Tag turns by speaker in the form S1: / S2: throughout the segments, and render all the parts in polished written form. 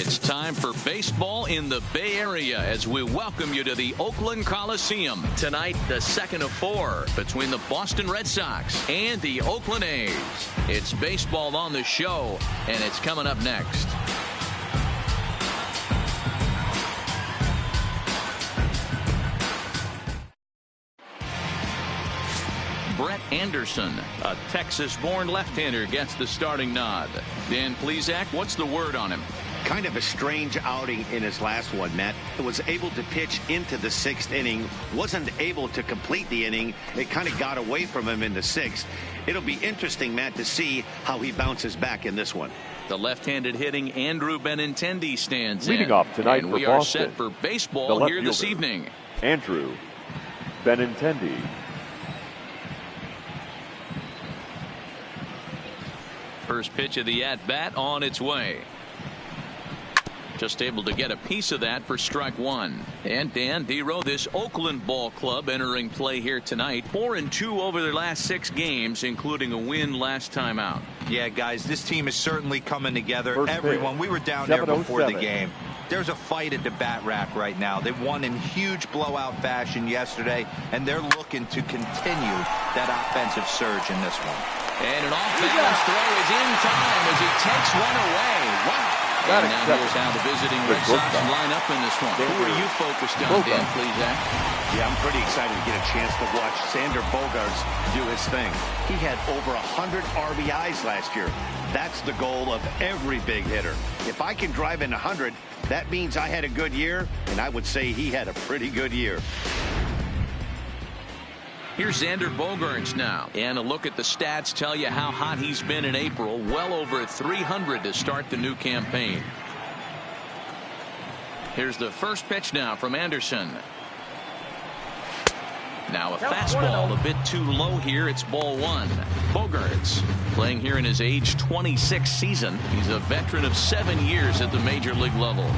S1: It's time for baseball in the Bay Area as we welcome you to the Oakland Coliseum. Tonight, the second of 4 between the Boston Red Sox and the Oakland A's. It's baseball on the show, and it's coming up next. Brett Anderson, a Texas-born left-hander, gets the starting nod. Dan Plesac, what's the word on him?
S2: Kind of a strange outing in his last one, Matt. Was able to pitch into the 6th inning, wasn't able to complete the inning. It kind of got away from him in the 6th. It'll be interesting, Matt, to see how he bounces back in this one.
S1: The left-handed hitting Andrew Benintendi stands
S3: leading off tonight
S1: and
S3: for
S1: we
S3: Boston.
S1: are set for baseball here this
S3: fielder,
S1: evening.
S3: Andrew Benintendi.
S1: First pitch of the at-bat on its way. Just able to get a piece of that for strike 1. And Dan Dero, this Oakland ball club entering play here tonight. 4-2 over their last 6 games, including a win last time out.
S4: Yeah, guys, this team is certainly coming together.
S3: First
S4: Everyone,
S3: pitch,
S4: we were down there before the
S3: 7:07.
S4: game. There's a fight at the bat rack right now. They won in huge blowout fashion yesterday, and they're looking to continue that offensive surge in this one.
S1: And an off-balance throw is in time as he takes one away. Wow. And now here's how the visiting Red Sox line up in this one. Who are you focused on, Dan Plesac?
S2: Yeah, I'm pretty excited to get a chance to watch Xander Bogaerts do his thing. He had over 100 RBIs last year. That's the goal of every big hitter. If I can drive in 100, that means I had a good year, and I would say he had a pretty good year.
S1: Here's Xander Bogaerts now. And a look at the stats tell you how hot he's been in April. Well over 300 to start the new campaign. Here's the first pitch now from Anderson. Now a fastball a bit too low here. It's ball 1. Bogaerts playing here in his age 26 season. He's a veteran of 7 years at the major league level.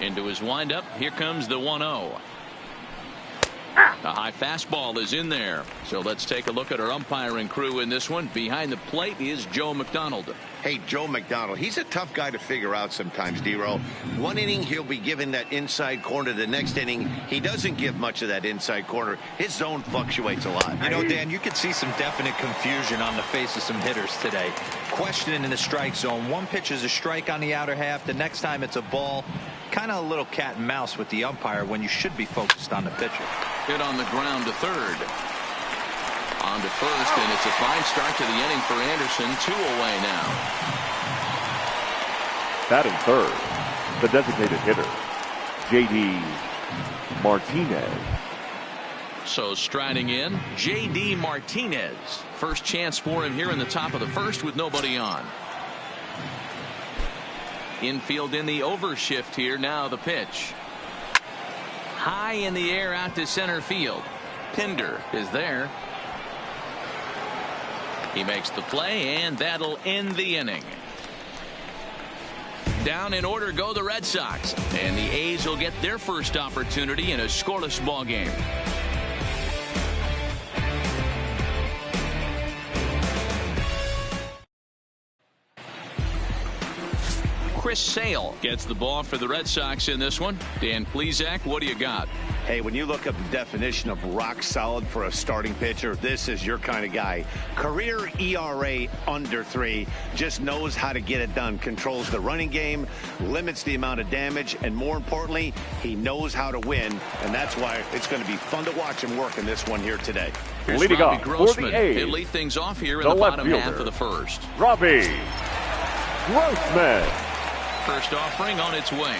S1: Into his windup. Here comes the 1-0. A high fastball is in there. So let's take a look at our umpiring crew in this one. Behind the plate is Joe McDonald.
S2: Hey, Joe McDonald, he's a tough guy to figure out sometimes, Dero. One inning, he'll be given that inside corner. The next inning, he doesn't give much of that inside corner. His zone fluctuates a lot.
S4: You know, Dan, you could see some definite confusion on the face of some hitters today. Questioning in the strike zone. One pitch is a strike on the outer half. The next time it's a ball. Kind of a little cat and mouse with the umpire when you should be focused on the pitcher.
S1: Hit on the ground to third. On to first, and it's a fine start to the inning for Anderson. 2 away now.
S3: Batting third, the designated hitter, J.D. Martinez.
S1: So striding in, J.D. Martinez. First chance for him here in the top of the first with nobody on. Infield in the overshift here. Now the pitch. High in the air out to center field. Pinder is there. He makes the play, and that'll end the inning. Down in order go the Red Sox, and the A's will get their first opportunity in a scoreless ball game. Chris Sale gets the ball for the Red Sox in this one. Dan Plesac, what do you got?
S2: Hey, when you look up the definition of rock solid for a starting pitcher, this is your kind of guy. Career ERA under 3, just knows how to get it done. Controls the running game, limits the amount of damage, and more importantly, he knows how to win, and that's why it's going to be fun to watch him work in this one here today.
S1: Here's
S3: Leading
S1: Robbie
S3: off
S1: Grossman.
S3: for the A's,
S1: He'll lead things off here in
S3: the
S1: the bottom
S3: left
S1: half
S3: fielder,
S1: of the first.
S3: Robbie Grossman.
S1: First offering on its way.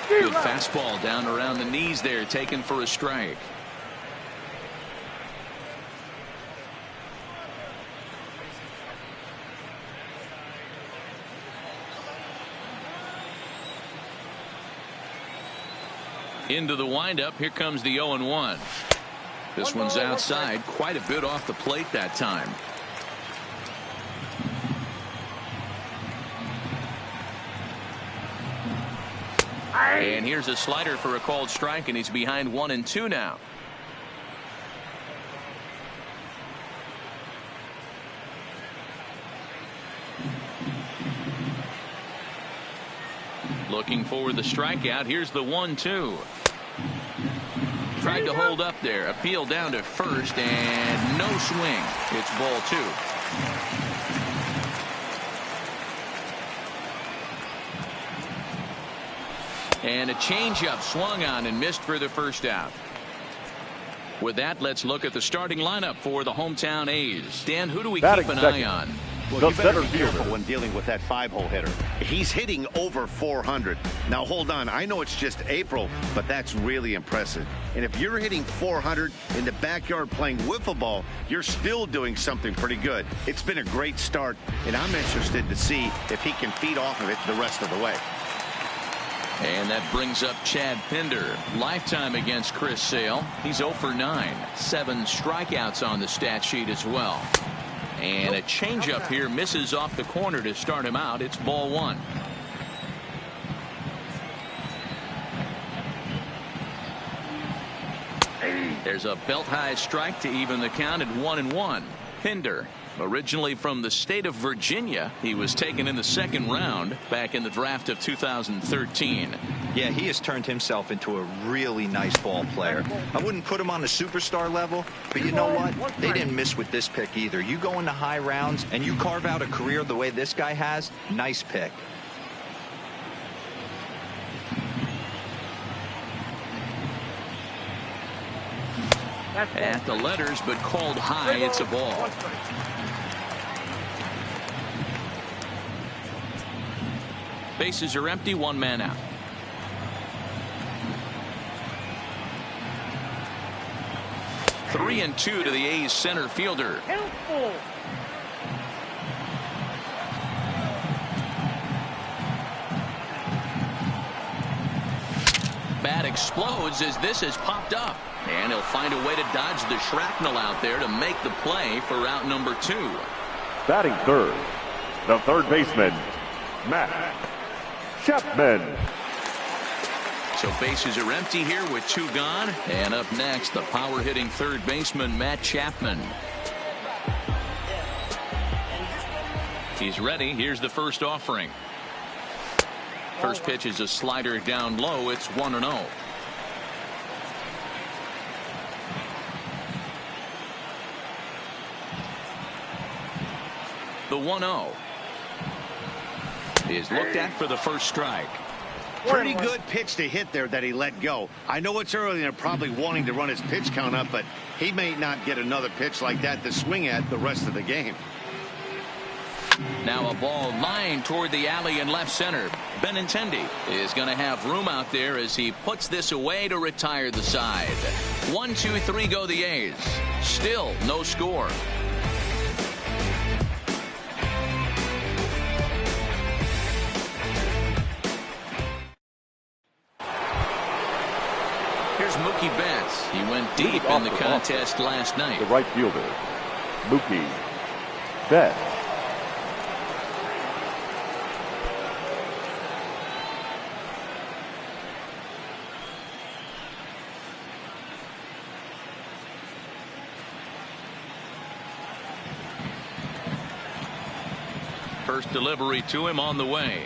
S1: Good fastball down around the knees there, taken for a strike. Into the windup. Here comes the 0-1. This one's outside, quite a bit off the plate that time. And here's a slider for a called strike, and he's behind 1-2 now. looking for the strikeout. Here's the 1-2. Tried to hold up there. Appeal down to first and no swing. It's ball 2. And a changeup swung on and missed for the first out. With that, let's look at the starting lineup for the hometown A's. Dan, who do we keep an eye on?
S2: Well, you better be careful when dealing with that 5-hole hitter. He's hitting over 400. Now, hold on. I know it's just April, but that's really impressive. And if you're hitting 400 in the backyard playing wiffle ball, you're still doing something pretty good. It's been a great start, and I'm interested to see if he can feed off of it the rest of the way.
S1: And that brings up Chad Pinder. Lifetime against Chris Sale. He's 0 for 9. 7 strikeouts on the stat sheet as well. And a changeup here misses off the corner to start him out. It's ball 1. There's a belt high strike to even the count at 1-1. Pinder, originally from the state of Virginia, he was taken in the 2nd round back in the draft of 2013.
S4: Yeah, he has turned himself into a really nice ball player. I wouldn't put him on the superstar level, but you know what? They didn't miss with this pick either. You go into high rounds and you carve out a career the way this guy has, nice pick.
S1: At the letters, but called high. It's a ball. Bases are empty. 1 man out. Three and 2 to the A's center fielder. Bat explodes as this has popped up. And he'll find a way to dodge the shrapnel out there to make the play for out number 2.
S3: Batting third, the third baseman, Matt Chapman.
S1: So bases are empty here with 2 gone. And up next, the power hitting third baseman, Matt Chapman. He's ready. Here's the first offering. First pitch is a slider down low. It's 1-0. The 1-0 is looked at for the first strike.
S2: Pretty good pitch to hit there that he let go. I know it's early and they're probably wanting to run his pitch count up, but he may not get another pitch like that to swing at the rest of the game.
S1: Now a ball lined toward the alley in left center. Benintendi is going to have room out there as he puts this away to retire the side. 1, 2, 3 go the A's. Still no score. Here's Mookie Betts. He went deep in the contest last night.
S3: The right fielder, Mookie Betts.
S1: First delivery to him on the way.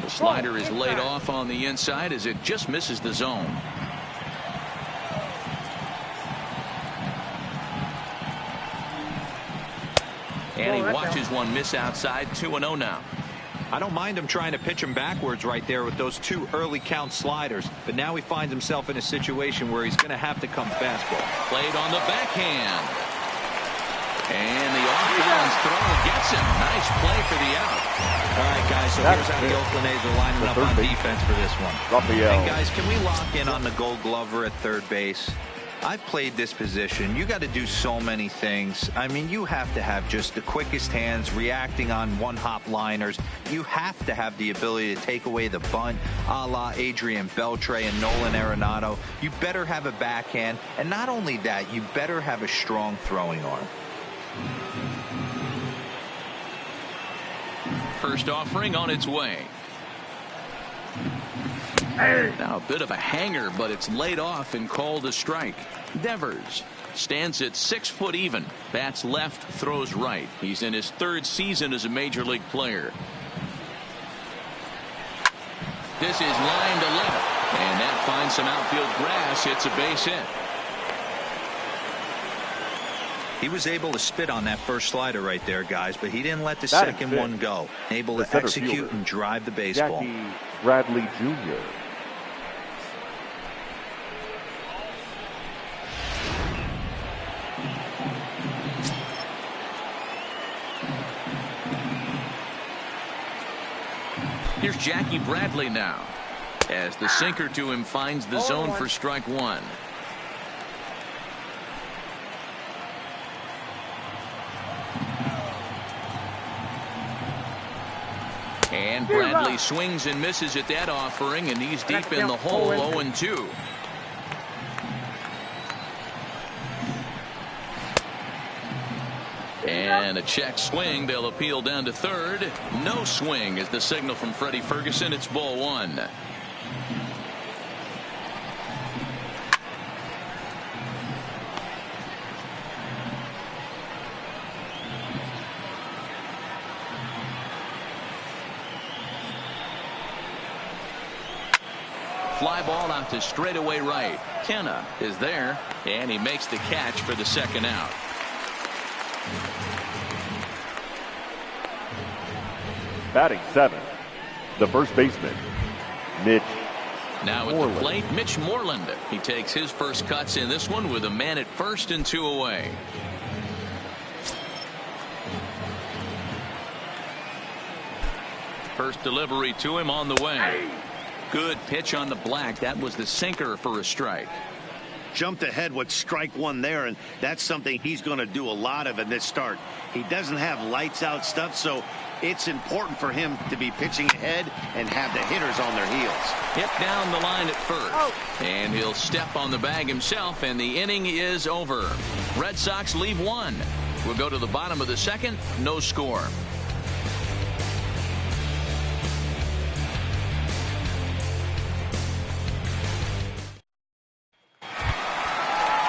S1: The slider is laid off on the inside as it just misses the zone. And he watches one miss outside. 2-0 now.
S4: I don't mind him trying to pitch him backwards right there with those 2 early count sliders, but now he finds himself in a situation where he's going to have to come fastball.
S1: Played on the backhand. And the off-balance throw gets him. Nice play for the out.
S4: All right, guys, so here's how the Oakland A's are lining up on defense for this one.
S3: Raphael.
S4: And, guys, can we lock in on the Gold Glover at third base? I've played this position. You got to do so many things. I mean, you have to have just the quickest hands, reacting on one-hop liners. You have to have the ability to take away the bunt, a la Adrian Beltre and Nolan Arenado. You better have a backhand, and not only that, you better have a strong throwing arm.
S1: First offering on its way. Now a bit of a hanger, but it's laid off and called a strike. Devers stands at 6 foot even. Bats left, throws right. He's in his 3rd season as a major league player. This is line to left, and that finds some outfield grass. It's a base hit.
S4: He was able to spit on that first slider right there, guys, but he didn't let the second one go. Able to execute and drive the baseball.
S3: Jackie Bradley Jr.
S1: Here's Jackie Bradley now, as the sinker to him finds the zone for strike one. And Bradley swings and misses at that offering, and he's deep in the hole, 0-2. And a check swing. They'll appeal down to third. No swing is the signal from Freddie Ferguson. It's ball one. Fly ball out to straightaway right. Kenna is there, and he makes the catch for the second out.
S3: Batting seventh, the first baseman, Mitch
S1: Now at
S3: Moreland.
S1: the plate, Mitch Moreland. He takes his first cuts in this one with a man at first and 2 away. First delivery to him on the way. Good pitch on the black. That was the sinker for a strike.
S2: Jumped ahead with strike one there, and that's something he's going to do a lot of in this start. He doesn't have lights out stuff, so it's important for him to be pitching ahead and have the hitters on their heels.
S1: Hit down the line at first, and he'll step on the bag himself, and the inning is over. Red Sox leave one. We'll go to the bottom of the second. No score.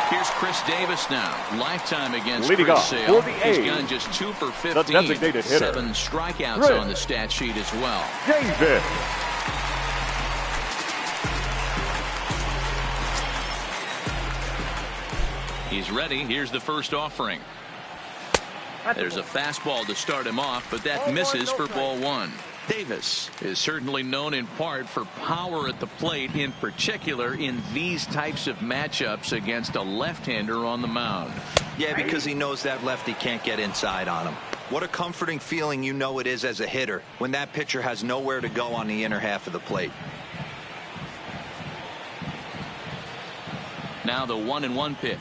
S1: Here's Chris Davis now. Lifetime against
S3: Leading
S1: Chris
S3: off
S1: Sale.
S3: for the
S1: He's
S3: A's,
S1: gone just 2 for 15.
S3: the designated hitter,
S1: 7 strikeouts
S3: Chris
S1: on the stat sheet as well.
S3: Davis.
S1: He's ready. Here's the first offering. There's a fastball to start him off, but that misses for ball one. Davis is certainly known in part for power at the plate, in particular in these types of matchups against a left-hander on the mound.
S4: Yeah, because he knows that lefty can't get inside on him. What a comforting feeling you know it is as a hitter when that pitcher has nowhere to go on the inner half of the plate.
S1: Now the 1-1 pitch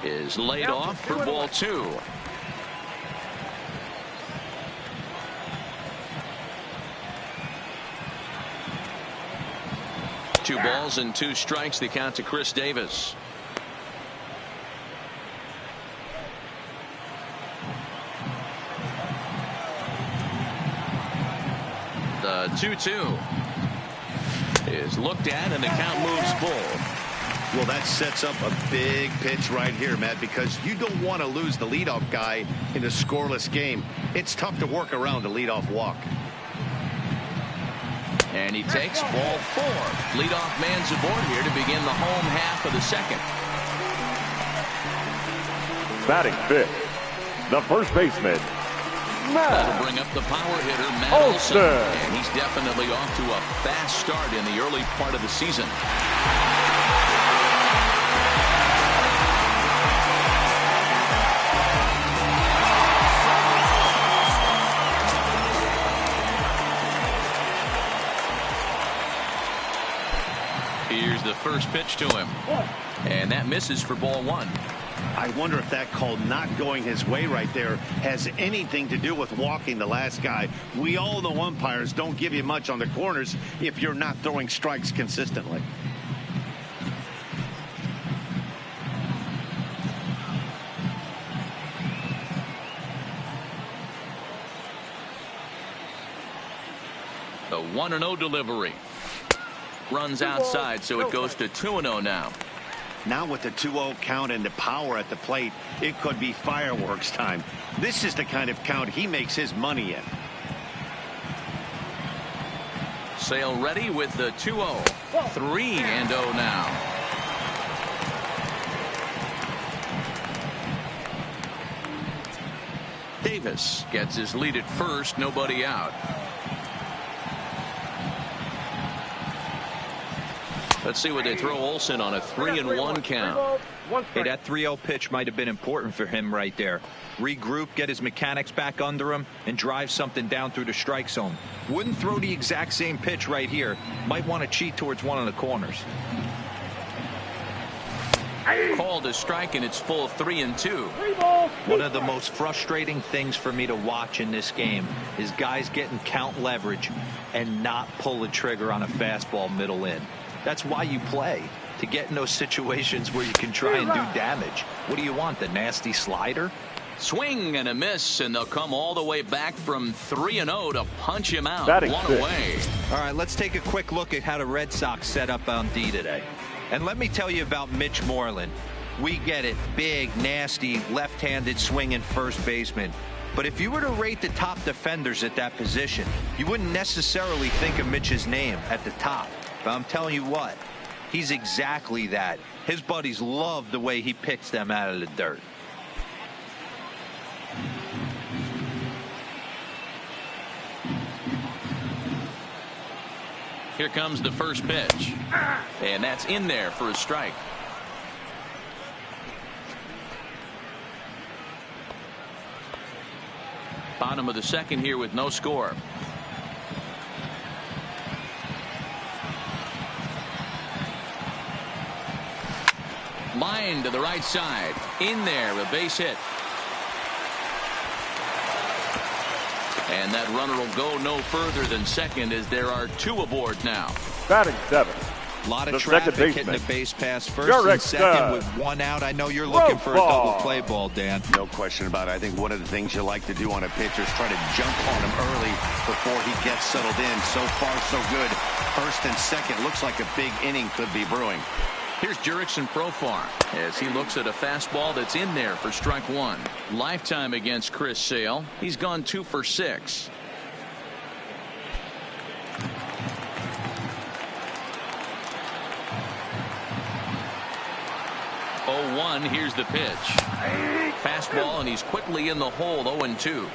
S1: is laid off for ball two. Two balls and 2 strikes, the count to Chris Davis. The 2-2 is looked at, and the count moves full.
S2: Well, that sets up a big pitch right here, Matt, because you don't want to lose the leadoff guy in a scoreless game. It's tough to work around a leadoff walk.
S1: And he takes ball 4. Leadoff man's aboard here to begin the home half of the second.
S3: Batting fifth, the first baseman,
S1: That'll bring up the power hitter, Matt Olson. And he's definitely off to a fast start in the early part of the season. Here's the first pitch to him. And that misses for ball one.
S2: I wonder if that call not going his way right there has anything to do with walking the last guy. We all know umpires don't give you much on the corners if you're not throwing strikes consistently.
S1: The 1-0 delivery. Runs outside, so it goes to 2-0 now.
S2: Now with the 2-0 count and the power at the plate, it could be fireworks time. This is the kind of count he makes his money in.
S1: Sale ready with the 2-0. 3-0 now. Davis gets his lead at first, nobody out. Let's see what they throw Olsen on a 3-1 count.
S4: Hey, that 3-0 pitch might have been important for him right there. Regroup, get his mechanics back under him, and drive something down through the strike zone. Wouldn't throw the exact same pitch right here. Might want to cheat towards one of the corners.
S1: Called a strike, and it's full 3-2.
S4: One of the most frustrating things for me to watch in this game is guys getting count leverage and not pull the trigger on a fastball middle in. That's why you play, to get in those situations where you can try and do damage. What do you want, the nasty slider?
S1: Swing and a miss, and they'll come all the way back from 3-0 to punch him out.
S3: Batting
S1: One
S3: six.
S1: away.
S4: All right, let's take a quick look at how the Red Sox set up on D today. And let me tell you about Mitch Moreland. We get it. Big, nasty, left-handed swinging first baseman. But if you were to rate the top defenders at that position, you wouldn't necessarily think of Mitch's name at the top. But I'm telling you what, he's exactly that. His buddies love the way he picks them out of the dirt.
S1: Here comes the first pitch. And that's in there for a strike. Bottom of the second here with no score. Line to the right side. In there, a base hit. And that runner will go no further than second as there are two aboard now.
S3: Batting seven.
S4: A lot of
S3: The
S4: traffic
S3: second
S4: hitting the
S3: baseman.
S4: base pass first
S3: Derek
S4: and second
S3: Dunn.
S4: with one out. I know you're looking for a double play ball, Dan.
S2: No question about it. I think one of the things you like to do on a pitcher is try to jump on him early before he gets settled in. So far, so good. First and second. Looks like a big inning could be brewing.
S1: Here's Jurickson Profar as he looks at a fastball that's in there for strike one. Lifetime against Chris Sale. He's gone 2 for 6. Here's the pitch. Fastball, and he's quickly in the hole. 0-2.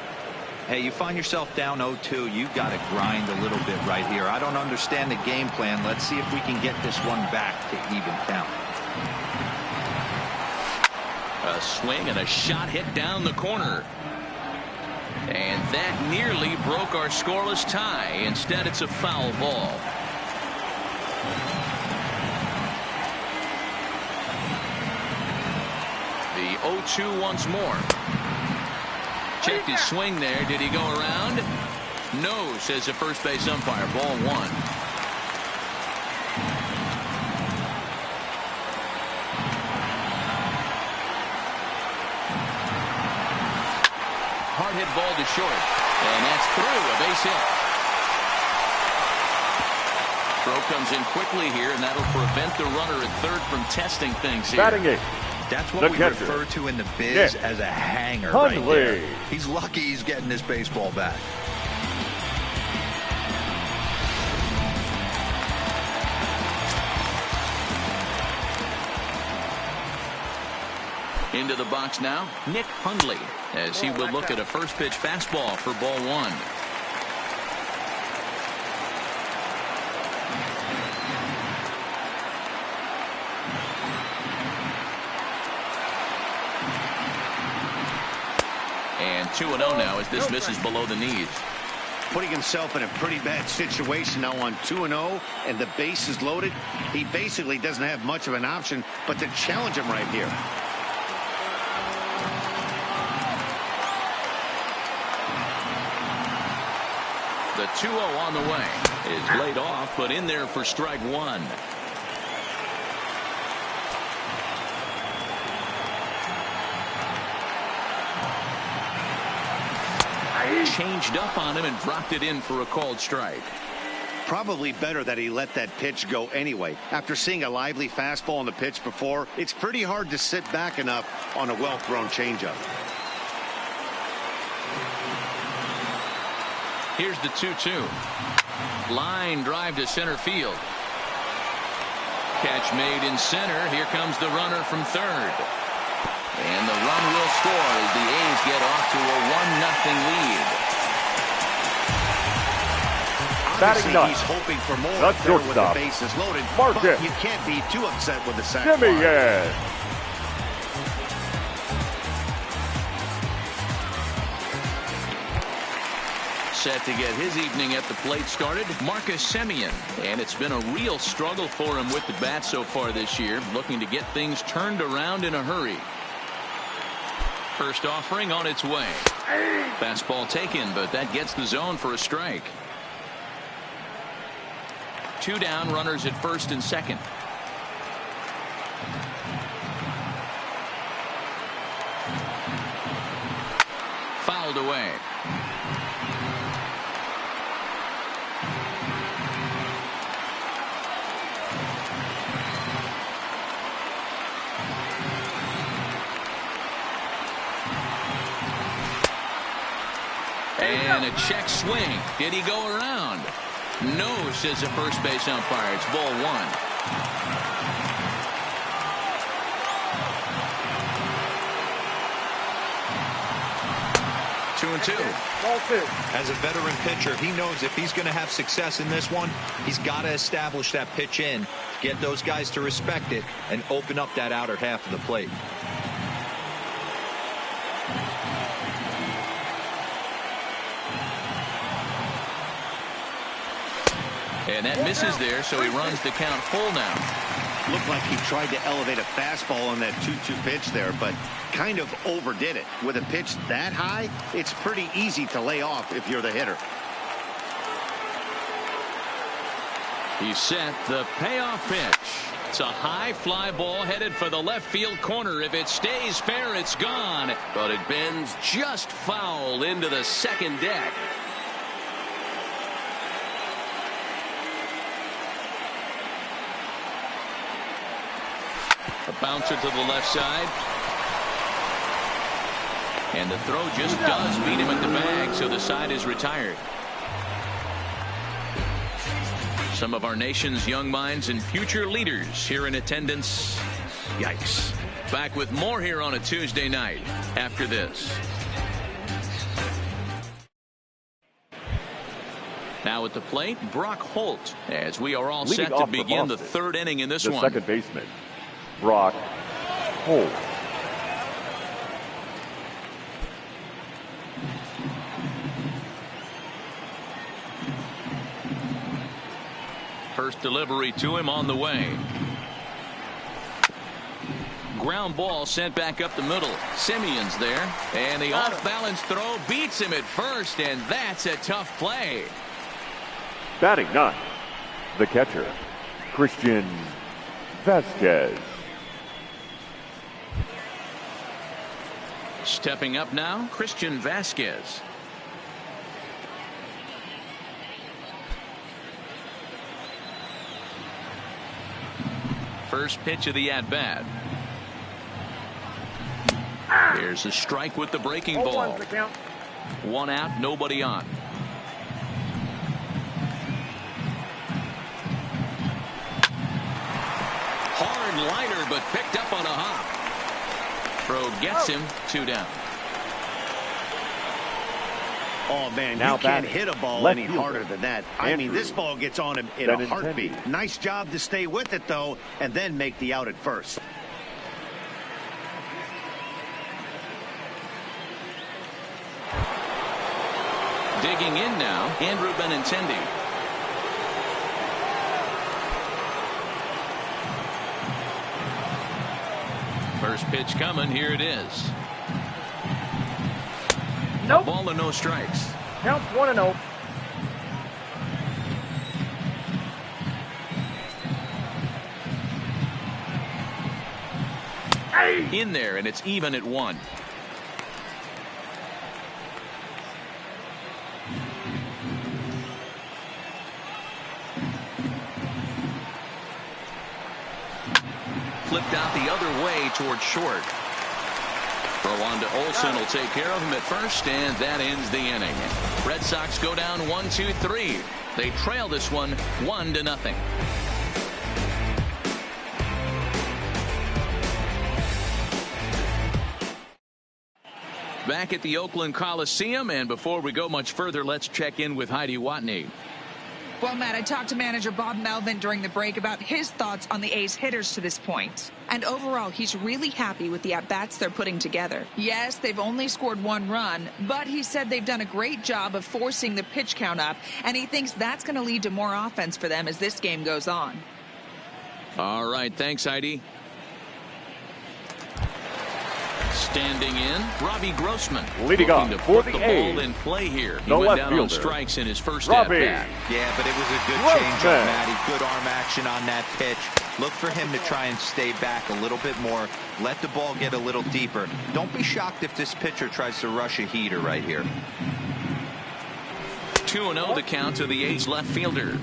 S4: Hey, you find yourself down 0-2, you got to grind a little bit right here. I don't understand the game plan. Let's see if we can get this one back to even count.
S1: A swing and a shot hit down the corner. And that nearly broke our scoreless tie. Instead, it's a foul ball. The 0-2 once more. Checked his swing there. Did he go around? No, says the first base umpire. Ball one. Hard hit ball to short. And that's through. A base hit. Throw comes in quickly here, and that'll prevent the runner at third from testing things here.
S3: Batting eight.
S4: That's what we
S3: catcher.
S4: refer to in the biz as a hanger right there. He's lucky he's getting this baseball back.
S1: Into the box now, Nick Hundley, as he will look at a first pitch fastball for ball one. And 2-0 now as this misses below the knees.
S2: Putting himself in a pretty bad situation now on 2-0, and the base is loaded. He basically doesn't have much of an option but to challenge him right here.
S1: The 2-0 on the way is laid off, but in there for strike one. Changed up on him and dropped it in for a called strike.
S2: Probably better that he let that pitch go anyway. After seeing a lively fastball on the pitch before, it's pretty hard to sit back enough on a well-thrown changeup.
S1: Here's the 2-2. Line drive to center field. Catch made in center. Here comes the runner from third. And the run will score as the A's get off to a 1-0 lead.
S2: Obviously, he's hoping for more there with the bases loaded, but you can't be too upset with the sack.
S1: Set to get his evening at the plate started, Marcus Semien. And it's been a real struggle for him with the bat so far this year, looking to get things turned around in a hurry. First offering on its way. Fastball taken, but that gets the zone for a strike. 2 down, runners at first and second. Fouled away. And a check swing. Did he go around? No, says the first base umpire. It's ball 1. Two and two.
S5: Ball 2.
S4: As a veteran pitcher, he knows if he's going to have success in this one, he's got to establish that pitch in, get those guys to respect it, and open up that outer half of the plate.
S1: And that misses there, so he runs the count full now.
S2: Looked like he tried to elevate a fastball on that 2-2 pitch there, but kind of overdid it. With a pitch that high, it's pretty easy to lay off if you're the hitter.
S1: He set the payoff pitch. It's a high fly ball headed for the left field corner. If it stays fair, it's gone. But it bends just foul into the second deck. A bouncer to the left side. And the throw just does beat him at the bag, so the side is retired. Some of our nation's young minds and future leaders here in attendance. Yikes. Back with more here on a Tuesday night after this. Now at the plate, Brock Holt, as we are all set to begin the third inning in this one.
S3: The second baseman, Brock Holt.
S1: First delivery to him on the way. Ground ball sent back up the middle. Semien's there. And the off-balance throw beats him at first, and that's a tough play.
S3: Batting ninth, the catcher, Christian Vasquez.
S1: Stepping up now, Christian Vasquez. First pitch of the at-bat. Here's a strike with the breaking ball. 1 out, nobody on. Hard liner, but picked up on a hop. Throw gets him, 2 down.
S2: Oh, man, you can't hit a ball any harder than that. I mean, this ball gets on him in a heartbeat. Nice job to stay with it, though, and then make the out at first.
S1: Digging in now, Andrew Benintendi. First pitch coming, here it is.
S5: Nope.
S1: Ball and no strikes.
S5: Counts 1-0.
S1: In there, and it's even at 1. Flipped out the other way towards short. Throw on to Olsen will take care of him at first, and that ends the inning. Red Sox go down 1-2-3. They trail this one 1-0. Back at the Oakland Coliseum, and before we go much further, let's check in with Heidi Watney.
S5: Well, Matt, I talked to manager Bob Melvin during the break about his thoughts on the A's hitters to this point. And overall, he's really happy with the at-bats they're putting together. Yes, they've only scored 1 run, but he said they've done a great job of forcing the pitch count up, and he thinks that's going to lead to more offense for them as this game goes on.
S1: All right, thanks, Heidi. Standing in, Robbie Grossman.
S3: Leading off
S1: to
S3: for
S1: put
S3: the
S1: the
S3: A's.
S1: ball in play here. He
S3: The
S1: went
S3: left
S1: down on
S3: fielder,
S1: strikes in his first
S3: Robbie.
S1: at-bat.
S4: Yeah, but it was a good change up, Matty. Good arm action on that pitch. Look for him to try and stay back a little bit more. Let the ball get a little deeper. Don't be shocked if this pitcher tries to rush a heater right here.
S1: 2-0 the count to the A's left fielder.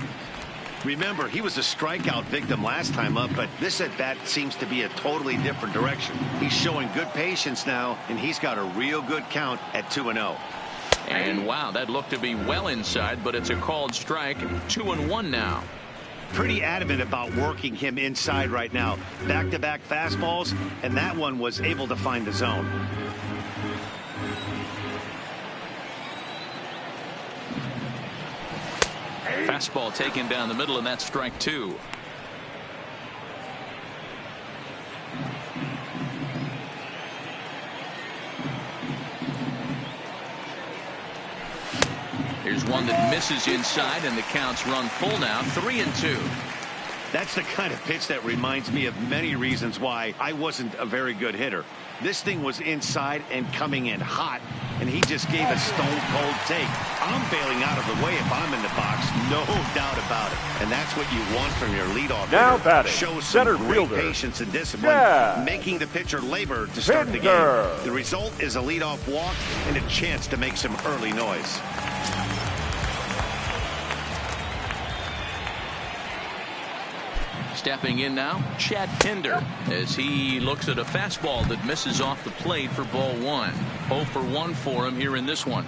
S2: Remember, he was a strikeout victim last time up, but this at-bat seems to be a totally different direction. He's showing good patience now, and he's got a real good count at 2-0.
S1: And wow, that looked to be well inside, but it's a called strike. 2-1 now.
S2: Pretty adamant about working him inside right now. Back-to-back fastballs, and that one was able to find the zone.
S1: Fastball taken down the middle, and that's strike 2. Here's one that misses inside, and the count's run full now. 3-2.
S2: That's the kind of pitch that reminds me of many reasons why I wasn't a very good hitter. This thing was inside and coming in hot, and he just gave a stone-cold take. I'm bailing out of the way if I'm in the box, no doubt about it. And that's what you want from your leadoff
S3: Now
S2: hitter.
S3: batting,
S2: Show some
S3: center
S2: great
S3: fielder,
S2: patience and discipline,
S3: yeah,
S2: making the pitcher labor to start the
S3: Pinder.
S2: game. The result is a leadoff walk and a chance to make some early noise.
S1: Stepping in now, Chad Pinder, as he looks at a fastball that misses off the plate for ball 1. 0 for 1 for him here in this one.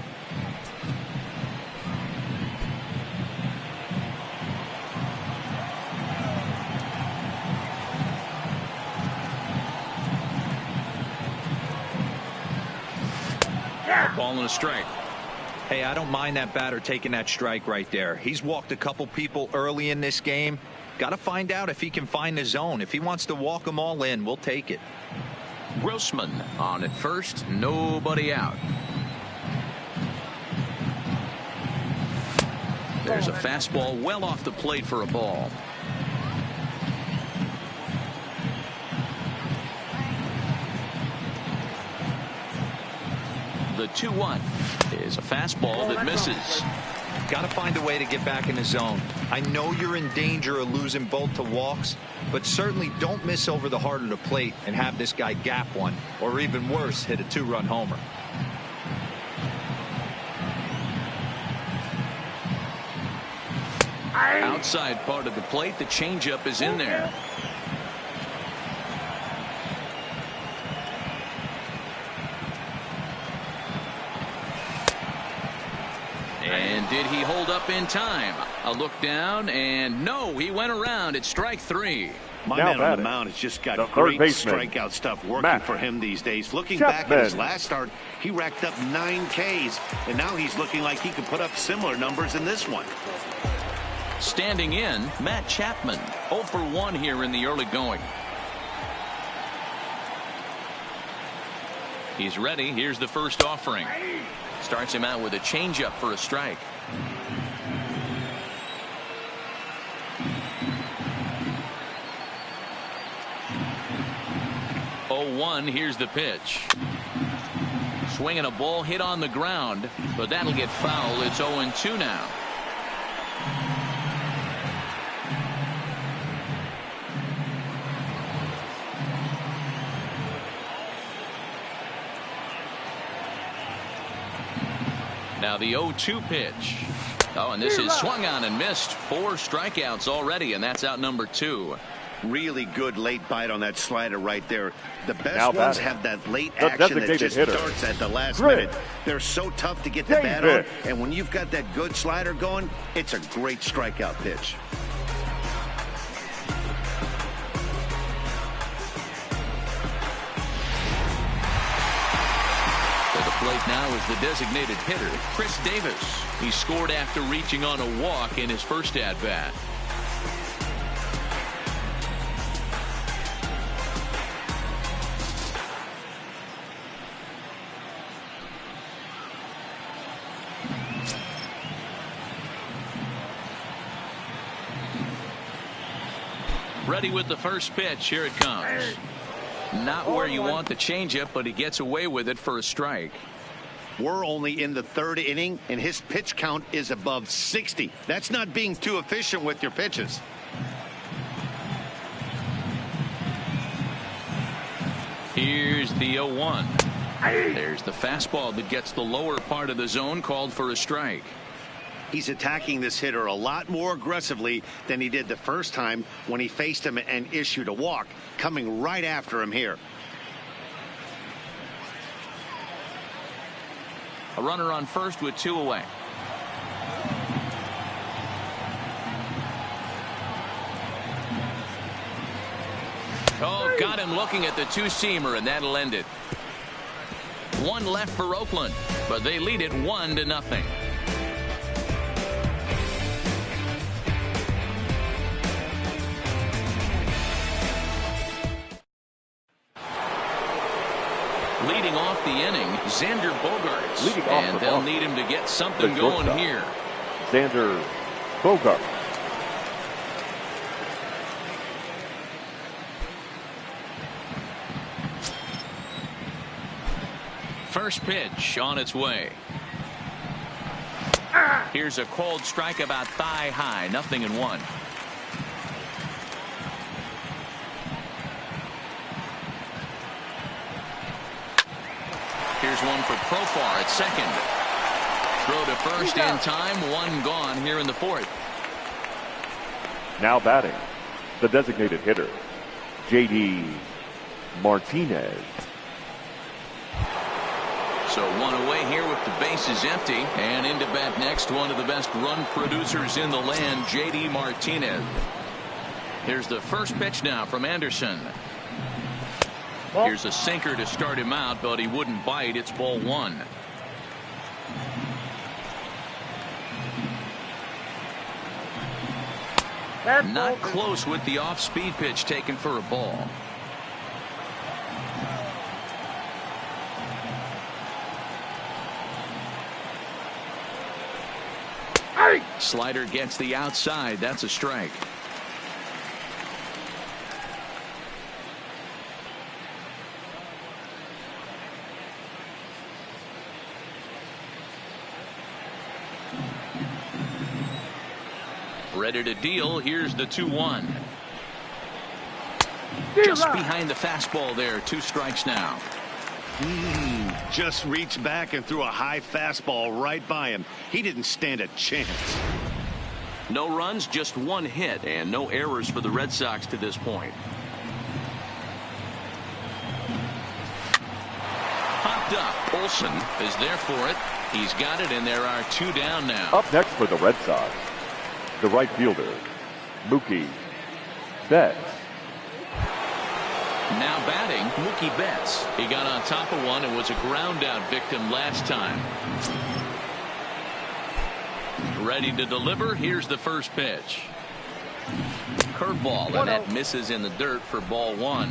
S1: A ball and a strike.
S4: Hey, I don't mind that batter taking that strike right there. He's walked a couple people early in this game. Got to find out if he can find the zone. If he wants to walk them all in, we'll take it.
S1: Grossman on at first, nobody out. There's a fastball well off the plate for a ball. The 2-1 is a fastball that misses.
S4: Got to find a way to get back in the zone. I know you're in danger of losing both to walks, but certainly don't miss over the heart of the plate and have this guy gap one, or even worse, hit a 2-run homer.
S1: Outside part of the plate, the changeup is in there. And did he hold up in time? A look down, and no, he went around. It's strike 3.
S2: My
S3: Now
S2: man on the
S3: batting,
S2: mound has just got
S3: the
S2: great
S3: third baseman,
S2: strikeout stuff working
S3: Matt
S2: for him these days. Looking
S3: Chapman.
S2: back at his last start, he racked up 9 Ks, and now he's looking like he could put up similar numbers in this one.
S1: Standing in, Matt Chapman. 0 for 1 here in the early going. He's ready. Here's the first offering. Starts him out with a changeup for a strike. Here's the pitch. Swinging a ball hit on the ground, but that'll get foul. It's 0-2 now. Now the 0-2 pitch. Oh, and this is swung on and missed. 4 strikeouts already, and that's out number 2.
S2: Really good late bite on that slider right there. The best
S3: Now
S2: ones
S3: batting.
S2: have that late
S3: The
S2: action that
S3: designated
S2: just
S3: hitter.
S2: starts at the last
S3: Chris
S2: minute. They're so tough to get the bat on,
S3: Davis.
S2: and when you've got that good slider going, it's a great strikeout pitch.
S1: To the plate now is the designated hitter, Chris Davis. He scored after reaching on a walk in his first at-bat. Ready with the first pitch. Here it comes. Not where you want the changeup, but he gets away with it for a strike.
S2: We're only in the third inning, and his pitch count is above 60. That's not being too efficient with your pitches.
S1: Here's the 0-1. There's the fastball that gets the lower part of the zone, called for a strike.
S2: He's attacking this hitter a lot more aggressively than he did the first time when he faced him and issued a walk, coming right after him here.
S1: A runner on first with 2 away. Oh, got him looking at the two-seamer, and that'll end it. One left for Oakland, but they lead it 1-0. Leading off the inning, Xander Bogaerts.
S3: Leading off
S1: and
S3: the
S1: they'll
S3: ball.
S1: need him to get something
S3: The
S1: going
S3: shortstop.
S1: here.
S3: Xander Bogaerts.
S1: First pitch on its way. Here's a cold strike about thigh high, 0-1. Here's one for Profar at second. Throw to first in time, one gone here in the fourth.
S3: Now batting, the designated hitter, J.D. Martinez.
S1: So one away here with the bases empty, and into bat next, one of the best run producers in the land, J.D. Martinez. Here's the first pitch now from Anderson. Here's a sinker to start him out, but he wouldn't bite. It's ball one. Not close with the off-speed pitch taken for a ball. Slider gets the outside. That's a strike. Ready to deal. Here's the 2-1. Just behind the fastball there. 2 strikes now.
S2: Just reached back and threw a high fastball right by him. He didn't stand a chance.
S1: No runs, just 1 hit, and no errors for the Red Sox to this point. Popped up. Olsen is there for it. He's got it, and there are 2 down now.
S3: Up next for the Red Sox, the right fielder, Mookie Betts.
S1: Now batting, Mookie Betts. He got on top of one and was a ground out victim last time. Ready to deliver. Here's the first pitch. Curveball, and that misses in the dirt for ball 1.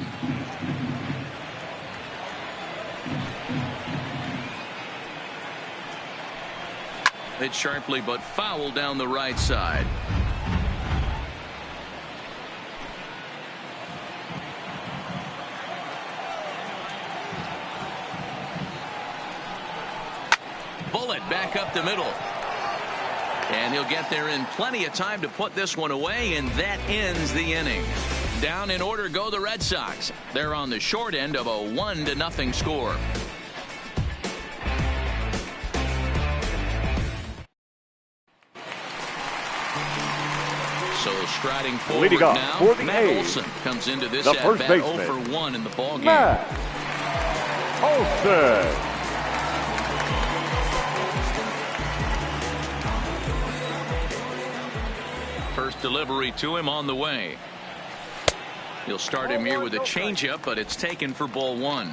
S1: Hit sharply but foul down the right side. Bullet back up the middle. And he'll get there in plenty of time to put this one away, and that ends the inning. Down in order go the Red Sox. They're on the short end of a 1-0 score. So So striding forward
S3: Leading off
S1: now,
S3: for the
S1: Matt
S3: A's,
S1: Olson comes into this
S3: the
S1: at
S3: first
S1: bat
S3: baseman,
S1: 0 for 1 in the ball game.
S3: Matt Olson.
S1: First delivery to him on the way. He'll start him here with a changeup, but it's taken for ball 1.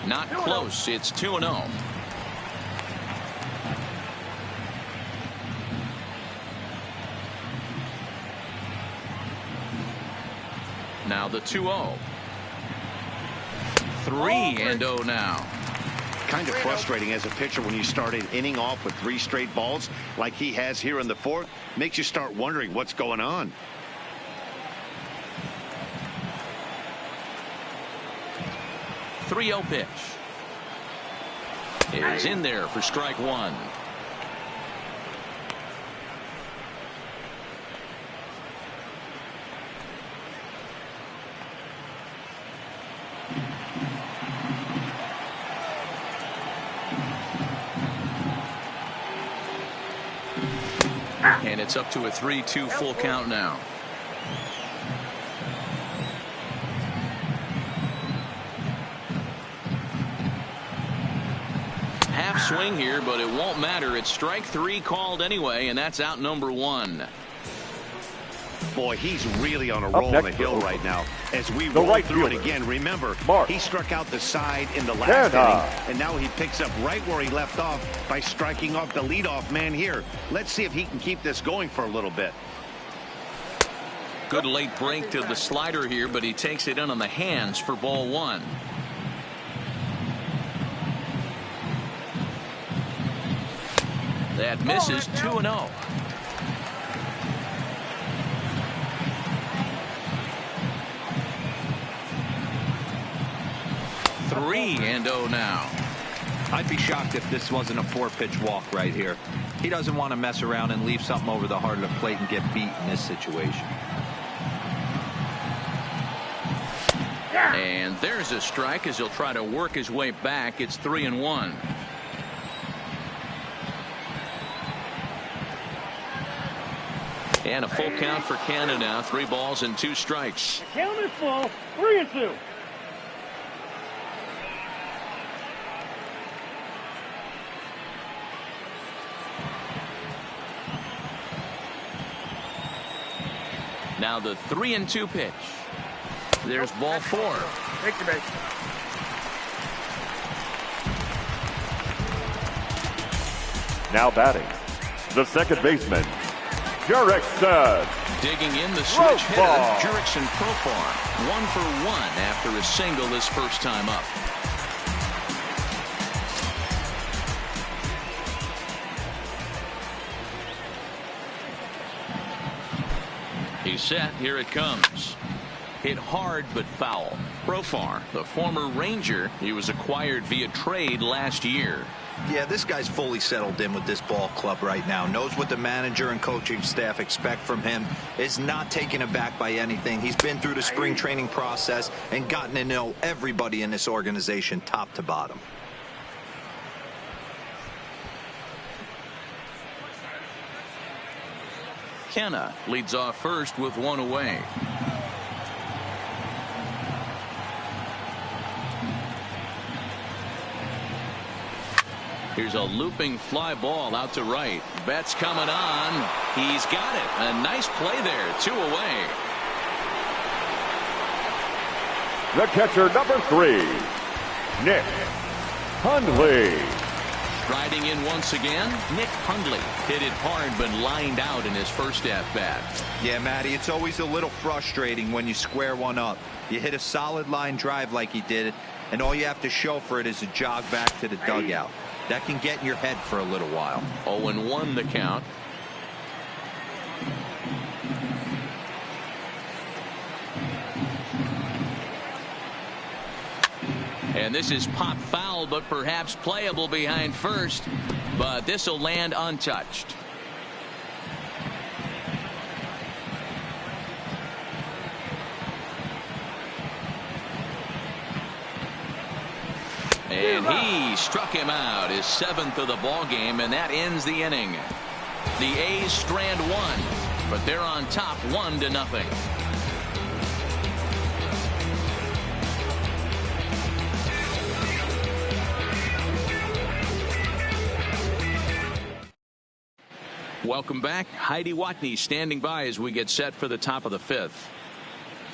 S1: Not close. It's 2-0. Now the 2-0. 3-0 now.
S2: Kind of frustrating as a pitcher when you start an inning off with 3 straight balls like he has here in the 4th. Makes you start wondering what's going on.
S1: .30 pitch is in there for strike 1. And it's up to a 3-2 full count now. Half swing here, but it won't matter. It's strike 3 called anyway, and that's out number 1.
S2: Boy, he's really on a roll on the hill right now. As we roll through it again, remember, he struck out the side in the last inning, and now he picks up right where he left off by striking off the leadoff man here. Let's see if he can keep this going for a little bit.
S1: Good late break to the slider here, but he takes it in on the hands for ball 1. That misses. 2-0. .3-0 now.
S4: I'd be shocked if this wasn't a 4-pitch walk right here. He doesn't want to mess around and leave something over the heart of the plate and get beat in this situation.
S1: And there's a strike as he'll try to work his way back. It's 3-1. And a full count for Canada now. 3 balls and 2 strikes.
S6: The count is full. 3-2.
S1: Now the 3-2 pitch. There's ball 4.
S6: Take the base.
S3: Now batting, the second baseman, Jurickson.
S1: Digging in the switch hitter, Jurickson Profar. 1 for 1 after a single his first time up. He's set. Here it comes. Hit hard but foul. Profar, the former Ranger, he was acquired via trade last year.
S4: Yeah, this guy's fully settled in with this ball club right now. Knows what the manager and coaching staff expect from him. Is not taken aback by anything. He's been through the spring training process and gotten to know everybody in this organization top to bottom.
S1: Kenna leads off first with 1 away. Here's a looping fly ball out to right. Betts coming on. He's got it. A nice play there. 2 away.
S3: The catcher, number 3, Nick Hundley.
S1: Striding in once again, Nick Hundley hit it hard but lined out in his first at-bat.
S4: Yeah, Matty, it's always a little frustrating when you square one up. You hit a solid line drive like he did, and all you have to show for it is a jog back to the dugout. That can get in your head for a little while.
S1: 0-1 the count. And this is pop foul, but perhaps playable behind first. But this will land untouched. And he struck him out, his 7th of the ball game, and that ends the inning. The A's strand one, but they're on top 1-0. Welcome back. Heidi Watney standing by as we get set for the top of the 5th.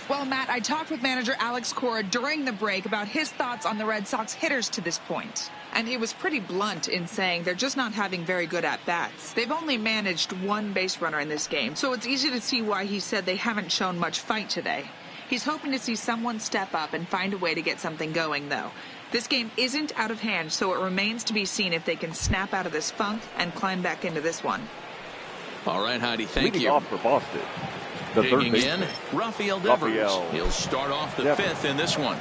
S5: Well, Matt, I talked with manager Alex Cora during the break about his thoughts on the Red Sox hitters to this point. And he was pretty blunt in saying they're just not having very good at-bats. They've only managed one base runner in this game, so it's easy to see why he said they haven't shown much fight today. He's hoping to see someone step up and find a way to get something going, though. This game isn't out of hand, so it remains to be seen if they can snap out of this funk and climb back into this one.
S1: All right, Heidi, thank
S3: Leading
S1: you.
S3: off for Boston, the third
S1: Digging in,
S3: baseman,
S1: Rafael Devers.
S3: Rafael
S1: He'll start off the
S3: Devers.
S1: 5th in this one.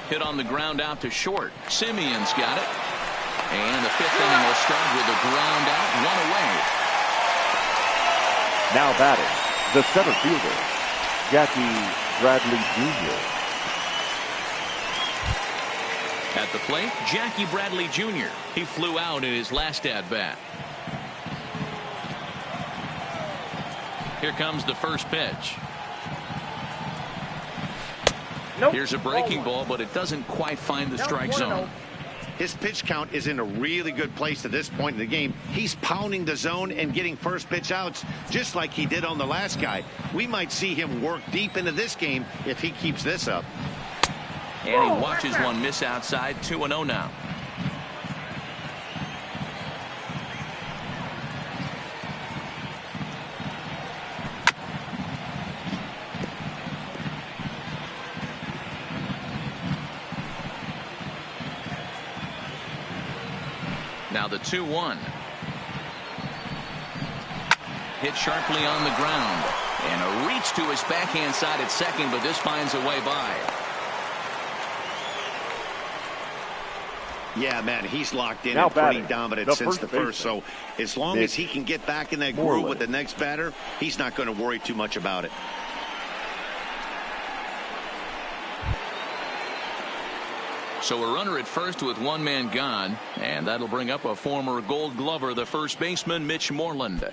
S1: Hit on the ground out to short. Simeon's got it. And the 5th inning will start with a ground out, 1 away.
S3: now batting, the center fielder, Jackie Bradley Jr.
S1: At the plate, Jackie Bradley Jr. He flew out in his last at-bat. Here comes the first pitch.
S6: Nope.
S1: Here's a breaking ball, but it doesn't quite find the strike zone.
S2: His pitch count is in a really good place at this point in the game. He's pounding the zone and getting first pitch outs just like he did on the last guy. We might see him work deep into this game if he keeps this up.
S1: And he watches one miss outside. 2-0 now. Now the 2-1. Hit sharply on the ground. And a reach to his backhand side at second, but this finds a way by.
S2: Yeah, man, he's locked in
S3: Now
S2: and pretty
S3: batting,
S2: dominant
S3: the
S2: since
S3: first
S2: the first. So as long as he can get back in that groove with the next batter, he's not going to worry too much about it.
S1: So a runner at first with one man gone, and that'll bring up a former Gold Glover, the first baseman, Mitch Moreland.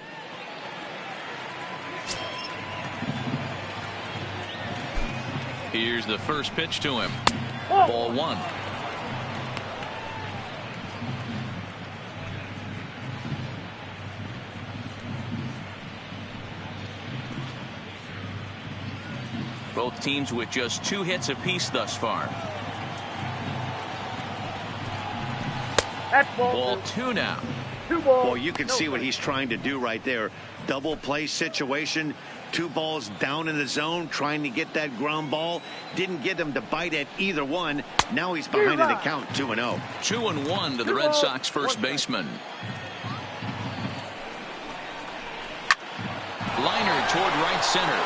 S1: Here's the first pitch to him. Ball one. Both teams with just 2 hits apiece thus far.
S6: That's
S1: Ball 2 now.
S6: 2 balls.
S2: Well, you can see what he's trying to do right there. Double play situation. 2 balls down in the zone, trying to get that ground ball. Didn't get him to bite at either one. Now he's behind in the count, 2-0.
S1: 2-1 to the Red Sox first baseman. Liner toward right center.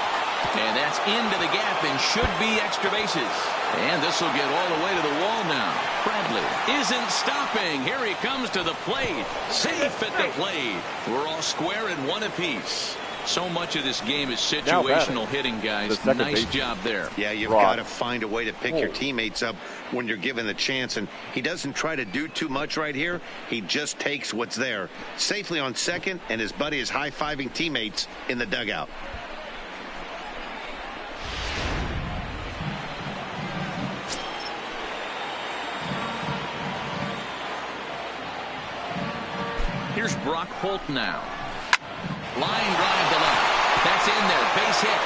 S1: And that's into the gap and should be extra bases. And this will get all the way to the wall now. Bradley isn't stopping. Here he comes to the plate. Safe at the plate. We're all square at 1 apiece. So much of this game is situational hitting, guys. Nice job there.
S2: Yeah, you've got to find a way to pick your teammates up when you're given the chance. And he doesn't try to do too much right here. He just takes what's there. Safely on second, and his buddy is high-fiving teammates in the dugout.
S1: Here's Brock Holt now. Line drive to left. That's in there. Base hit.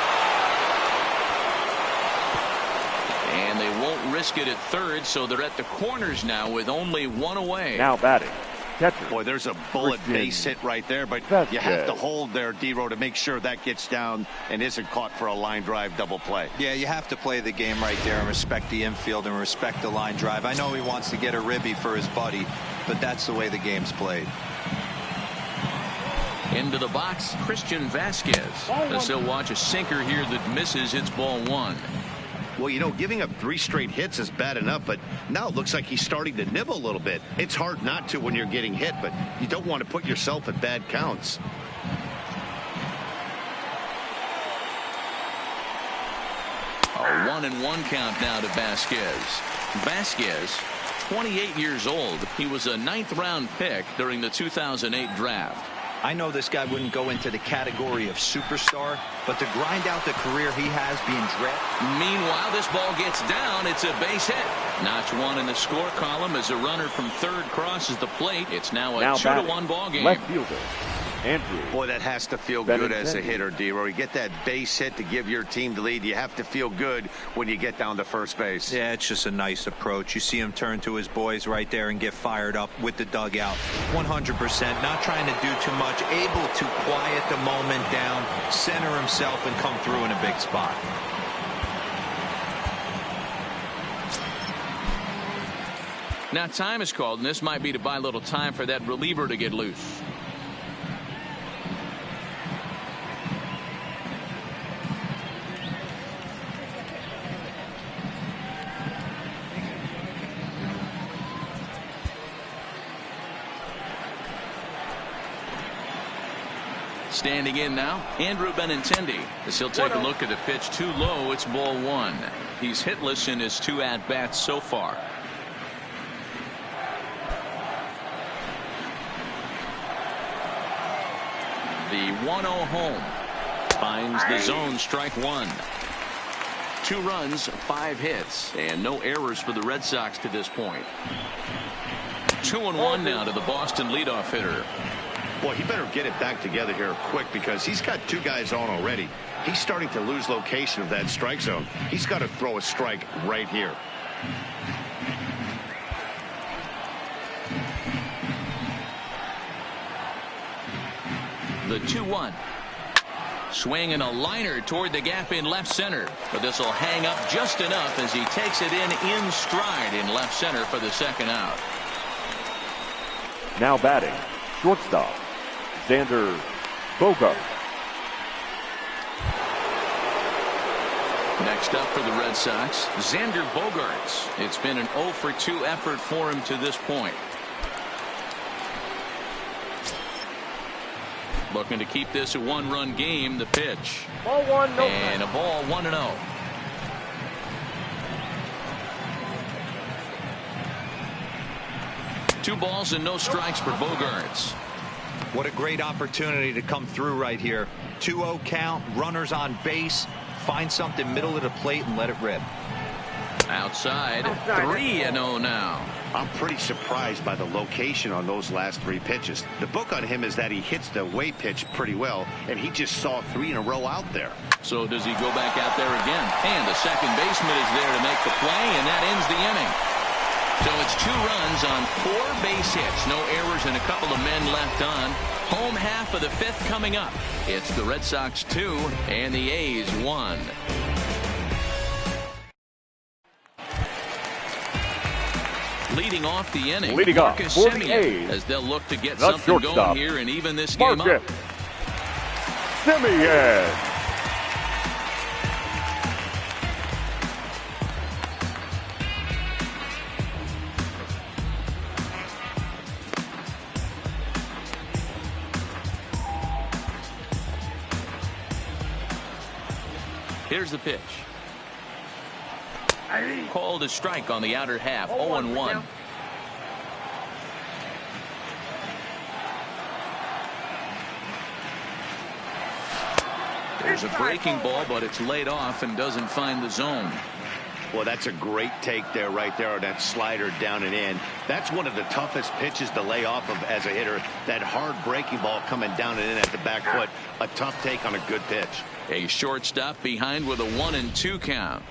S1: And they won't risk it at third, so they're at the corners now with only 1 away.
S3: Now batting, catcher.
S2: Boy, there's a bullet base hit right there, but you have to hold there, D-Row, to make sure that gets down and isn't caught for a line drive double play.
S4: Yeah, you have to play the game right there and respect the infield and respect the line drive. I know he wants to get a ribby for his buddy, but that's the way the game's played.
S1: Into the box, Christian Vasquez. As he'll watch a sinker here that misses. It's ball 1.
S2: Well, you know, giving up 3 straight hits is bad enough, but now it looks like he's starting to nibble a little bit. It's hard not to when you're getting hit, but you don't want to put yourself at bad counts.
S1: A 1-1 count now to Vasquez. Vasquez, 28 years old. He was a 9th-round pick during the 2008 draft.
S4: I know this guy wouldn't go into the category of superstar, but to grind out the career he has being drafted.
S1: Meanwhile, this ball gets down. It's a base hit. Notch 1 in the score column as a runner from third crosses the plate. It's now a 2-1 ball game.
S3: Left fielder, Andrew.
S2: Boy, that has to feel good as a hitter, D-Roy. You get that base hit to give your team the lead. You have to feel good when you get down to first base.
S4: Yeah, it's just a nice approach. You see him turn to his boys right there and get fired up with the dugout. 100%, not trying to do too much, able to quiet the moment down, center himself, and come through in a big spot.
S1: Now time is called, and this might be to buy a little time for that reliever to get loose. Standing in now, Andrew Benintendi, as he'll take a look at the pitch too low. It's ball 1. He's hitless in his 2 at-bats so far. The 1-0 home finds the zone, strike 1. 2 runs, 5 hits, and no errors for the Red Sox to this point. 2-1 now to the Boston leadoff hitter.
S2: Boy, he better get it back together here quick because he's got 2 guys on already. He's starting to lose location of that strike zone. He's got to throw a strike right here.
S1: The 2-1. Swing and a liner toward the gap in left center. But this will hang up just enough as he takes it in stride in left center for the second out.
S3: Now batting, shortstop, Xander Bogaerts.
S1: Next up for the Red Sox, Xander Bogaerts. It's been an 0-for-2 effort for him to this point. Looking to keep this a 1-run game. The pitch.
S6: Ball 1, no.
S1: And a ball 1-0. Two balls and no strikes for Bogaerts.
S4: What a great opportunity to come through right here. 2-0 count, runners on base. Find something middle of the plate and let it rip.
S1: Outside 3-0 now.
S2: I'm pretty surprised by the location on those last 3 pitches. The book on him is that he hits the away pitch pretty well, and he just saw 3 in a row out there.
S1: So does he go back out there again? And the second baseman is there to make the play, and that ends the inning. So it's 2 runs on 4 base hits. No errors and a couple of men left on. Home half of the 5th coming up. It's the Red Sox 2 and the A's 1. Leading off the inning,
S3: leading off for the A's,
S1: as they'll look to get something going here and even this game up.
S3: Semien.
S1: Here's the pitch. Called a strike on the outer half. 0-1. There's a breaking ball, but it's laid off and doesn't find the zone.
S2: Well, that's a great take there, right there, on that slider down and in. That's one of the toughest pitches to lay off of as a hitter. That hard breaking ball coming down and in at the back foot. A tough take on a good pitch.
S1: A shortstop behind with a 1-2 count.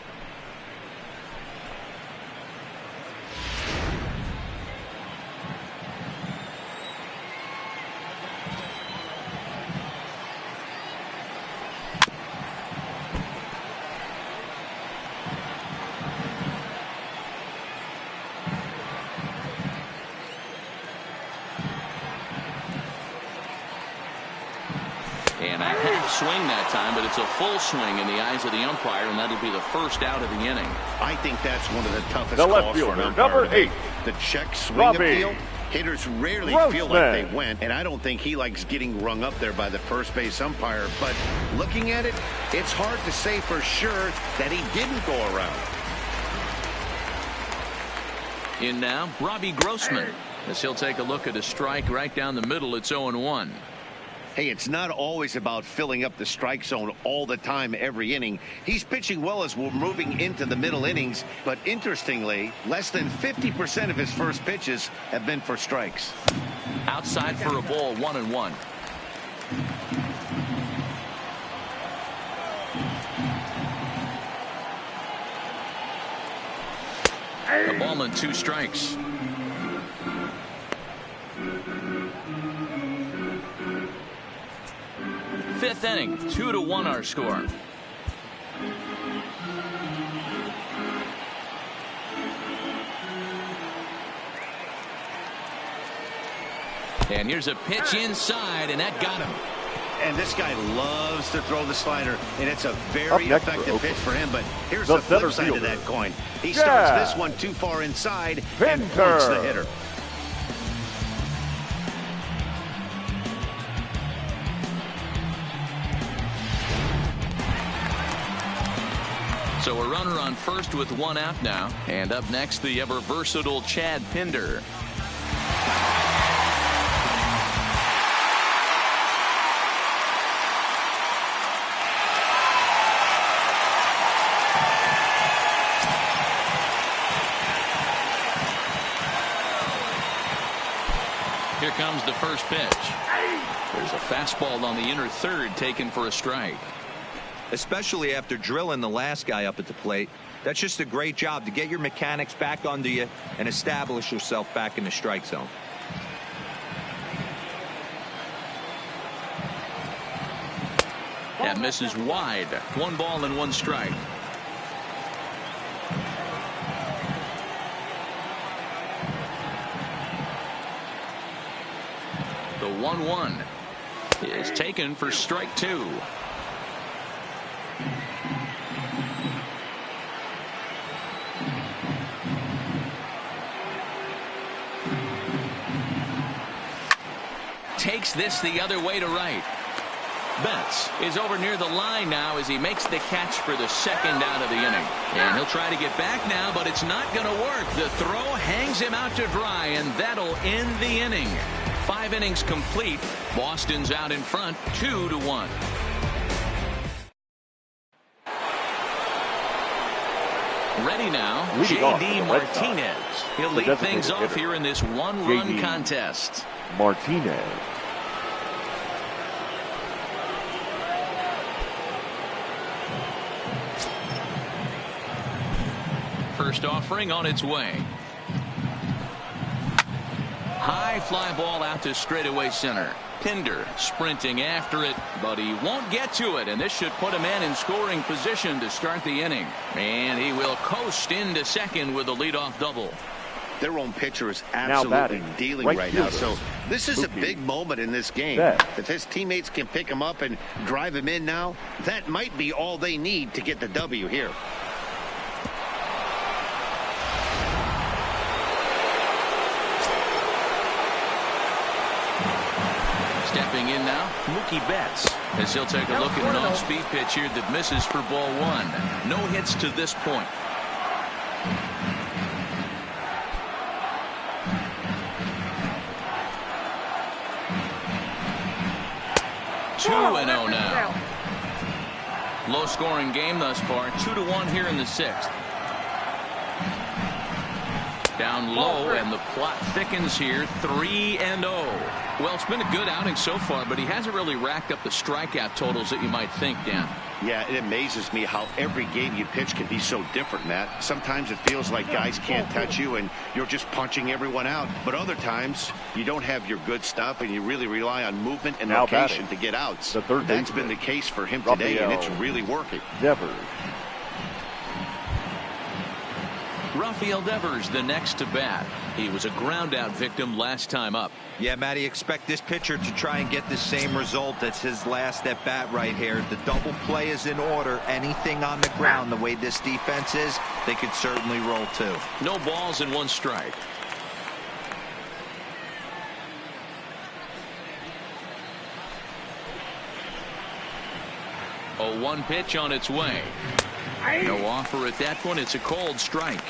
S1: And a half swing that time, but it's a full swing in the eyes of the umpire, and that'll be the first out of the inning.
S2: I think that's one of the toughest
S3: The left
S2: calls for an
S3: fielder,
S2: umpire.
S3: number 8.
S2: The check swing appeal. Hitters rarely feel like they went, and I don't think he likes getting rung up there by the first base umpire. But looking at it, it's hard to say for sure that he didn't go around.
S1: In now, Robbie Grossman, as he'll take a look at a strike right down the middle. It's 0-1.
S2: Hey, it's not always about filling up the strike zone all the time every inning. He's pitching well as we're moving into the middle innings, but interestingly, less than 50% of his first pitches have been for strikes.
S1: Outside for a ball, 1-1. A ball and 2 strikes. Fifth inning, 2-1 our score. And here's a pitch inside, and that got him.
S2: And this guy loves to throw the slider, and it's a very effective pitch for him. But here's the flip side of that coin. He starts this one too far inside and points the hitter.
S1: So a runner on first with 1 out now. And up next, the ever versatile Chad Pinder. Here comes the first pitch. There's a fastball on the inner third taken for a strike.
S4: Especially after drilling the last guy up at the plate. That's just a great job to get your mechanics back under you and establish yourself back in the strike zone.
S1: That misses wide. 1 ball and 1 strike. The 1-1 is taken for strike 2. Takes this the other way to right. Betts is over near the line now as he makes the catch for the second out of the inning. And he'll try to get back now, but it's not going to work. The throw hangs him out to dry, and that'll end the inning. 5 innings complete. Boston's out in front, 2-1. Ready now, J.D. Martinez. He'll lead things off here in this 1-run contest.
S3: Martinez.
S1: First offering on its way. High fly ball out to straightaway center. Pinder sprinting after it, but he won't get to it, and this should put a man in scoring position to start the inning. And he will coast into second with a leadoff double.
S2: Their own pitcher is absolutely dealing right now, so this is a big moment in this game. If his teammates can pick him up and drive him in now, that might be all they need to get the W here.
S1: Stepping in now, Mookie Betts, as he'll take a look at an off-speed pitch here that misses for ball 1. No hits to this point. 2-0 now. Low-scoring game thus far. 2-1 here in the 6th. Down low, and the plot thickens here. 3-0. Well, it's been a good outing so far, but he hasn't really racked up the strikeout totals that you might think, Dan.
S2: Yeah, it amazes me how every game you pitch can be so different, Matt. Sometimes it feels like guys can't touch you and you're just punching everyone out. But other times you don't have your good stuff and you really rely on movement and location to get outs. That's been the case for him today, and it's really working.
S1: Rafael Devers the next to bat. He was a ground out victim last time up.
S4: Yeah, Matty, expect this pitcher to try and get the same result as his last at bat right here. The double play is in order. Anything on the ground, the way this defense is, they could certainly roll too.
S1: No balls and 1 strike. 0-1 pitch on its way. No offer at that point. It's a cold strike.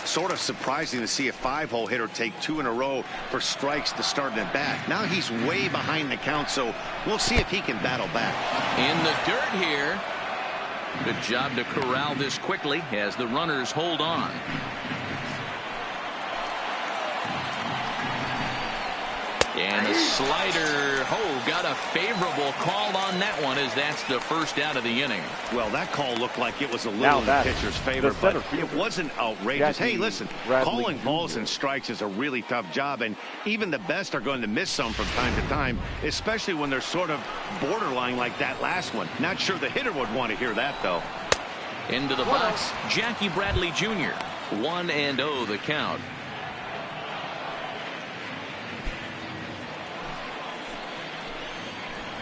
S2: Sort of surprising to see a 5-hole hitter take 2 in a row for strikes to start an at bat. Now he's way behind the count, so we'll see if he can battle back.
S1: In the dirt here. Good job to corral this quickly as the runners hold on. And a slider. Oh, got a favorable call on that one, as that's the first out of the inning.
S2: Well, that call looked like it was a little in the pitcher's favor, but it wasn't outrageous. Hey, listen, calling balls and strikes is a really tough job, and even the best are going to miss some from time to time, especially when they're sort of borderline like that last one. Not sure the hitter would want to hear that, though.
S1: Into the box, Jackie Bradley Jr. 1-0 the count.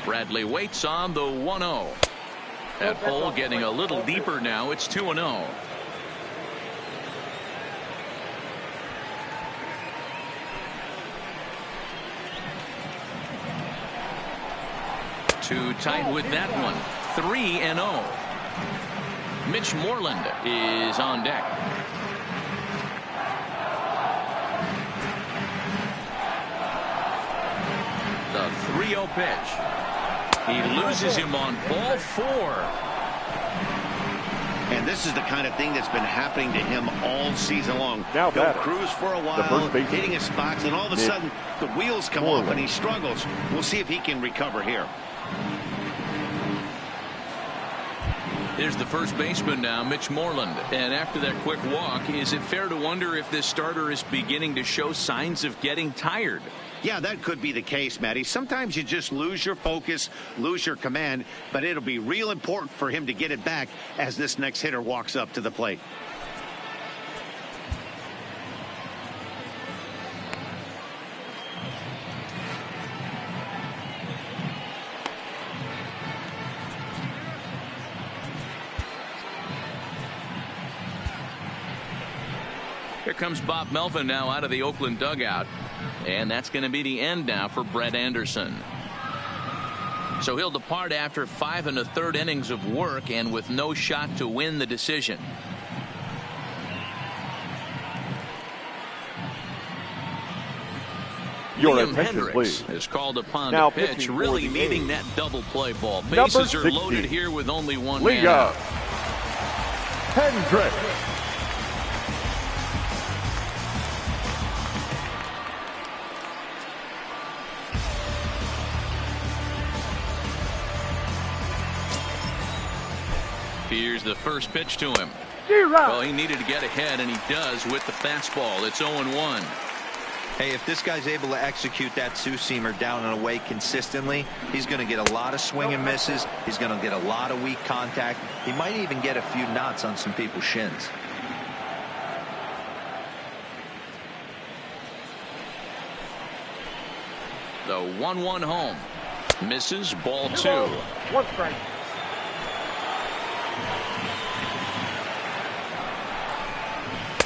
S1: Bradley waits on the 1-0. That hole getting a little deeper now. It's 2-0. Too tight with that one. 3-0. Mitch Moreland is on deck. The 3-0 pitch. He loses him on ball 4.
S2: And this is the kind of thing that's been happening to him all season long.
S3: Now
S2: he'll cruise for a while, hitting his spots, and all of a sudden the wheels come off and he struggles. We'll see if he can recover here.
S1: Here's the first baseman now, Mitch Moreland. And after that quick walk, is it fair to wonder if this starter is beginning to show signs of getting tired?
S2: Yeah, that could be the case, Matty. Sometimes you just lose your focus, lose your command, but it'll be real important for him to get it back as this next hitter walks up to the plate.
S1: Here comes Bob Melvin now out of the Oakland dugout. And that's going to be the end now for Brett Anderson. So he'll depart after 5 1/3 innings of work and with no shot to win the decision. Liam Hendricks is called upon to pitch, really needing that double play ball. Bases are loaded here with only one man out.
S3: Hendricks.
S1: Here's the first pitch to him. Well, he needed to get ahead, and he does with the fastball. It's 0-1.
S4: Hey, if this guy's able to execute that two-seamer down and away consistently, he's going to get a lot of swing and misses. He's going to get a lot of weak contact. He might even get a few knots on some people's shins.
S1: The 1-1 home. Misses, ball 2.
S6: 1 strike.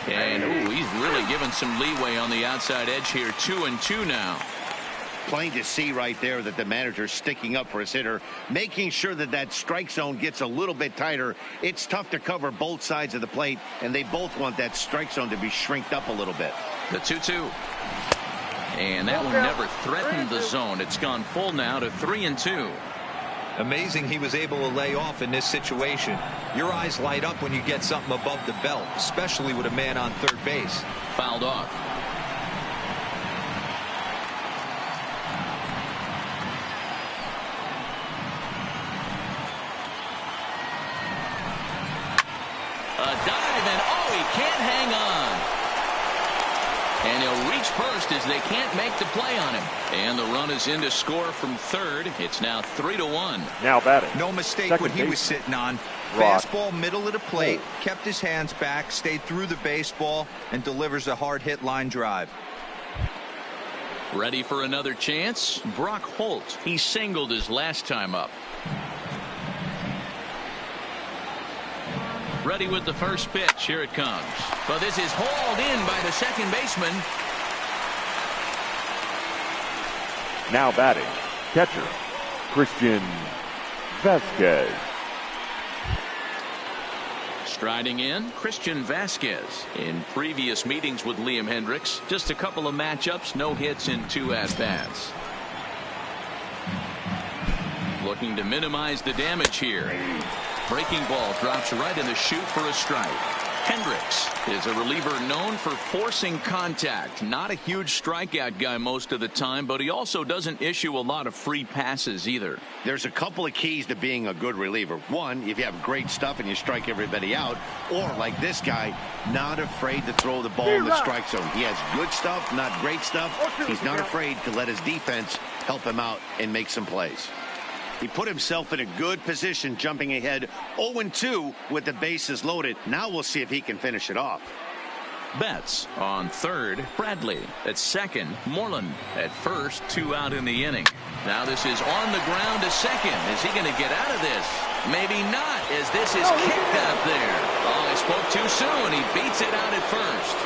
S1: And ooh, he's really given some leeway on the outside edge here. 2-2 now.
S2: Plain to see right there that the manager's sticking up for his hitter, making sure that that strike zone gets a little bit tighter. It's tough to cover both sides of the plate, and they both want that strike zone to be shrinked up a little bit.
S1: The 2-2. And that one never threatened the zone. It's gone full now to 3-2.
S4: Amazing he was able to lay off in this situation. Your eyes light up when you get something above the belt, especially with a man on third base.
S1: Fouled off. A dive, and oh, he can't hang on. And he'll reach first as they can't make the play on him. And the run is in to score from third. It's now 3-1.
S3: Now batting.
S4: No mistake what he was sitting on. Fastball middle of the plate, kept his hands back, stayed through the baseball, and delivers a hard hit line drive.
S1: Ready for another chance? Brock Holt. He singled his last time up. Ready with the first pitch. Here it comes. But this is hauled in by the second baseman.
S3: Now batting, catcher, Christian Vasquez.
S1: Striding in, Christian Vasquez. In previous meetings with Liam Hendricks, just a couple of matchups, no hits in 2 at-bats. Looking to minimize the damage here. Breaking ball drops right in the chute for a strike. Hendricks is a reliever known for forcing contact. Not a huge strikeout guy most of the time, but he also doesn't issue a lot of free passes either.
S2: There's a couple of keys to being a good reliever. One, if you have great stuff and you strike everybody out, or like this guy, not afraid to throw the ball in the strike zone. He has good stuff, not great stuff. He's not afraid to let his defense help him out and make some plays. He put himself in a good position, jumping ahead 0-2 with the bases loaded. Now we'll see if he can finish it off.
S1: Betts on third, Bradley at second, Moreland at first, 2 out in the inning. Now this is on the ground to second. Is he going to get out of this? Maybe not, as this is kicked out there. Oh, he spoke too soon. He beats it out at first.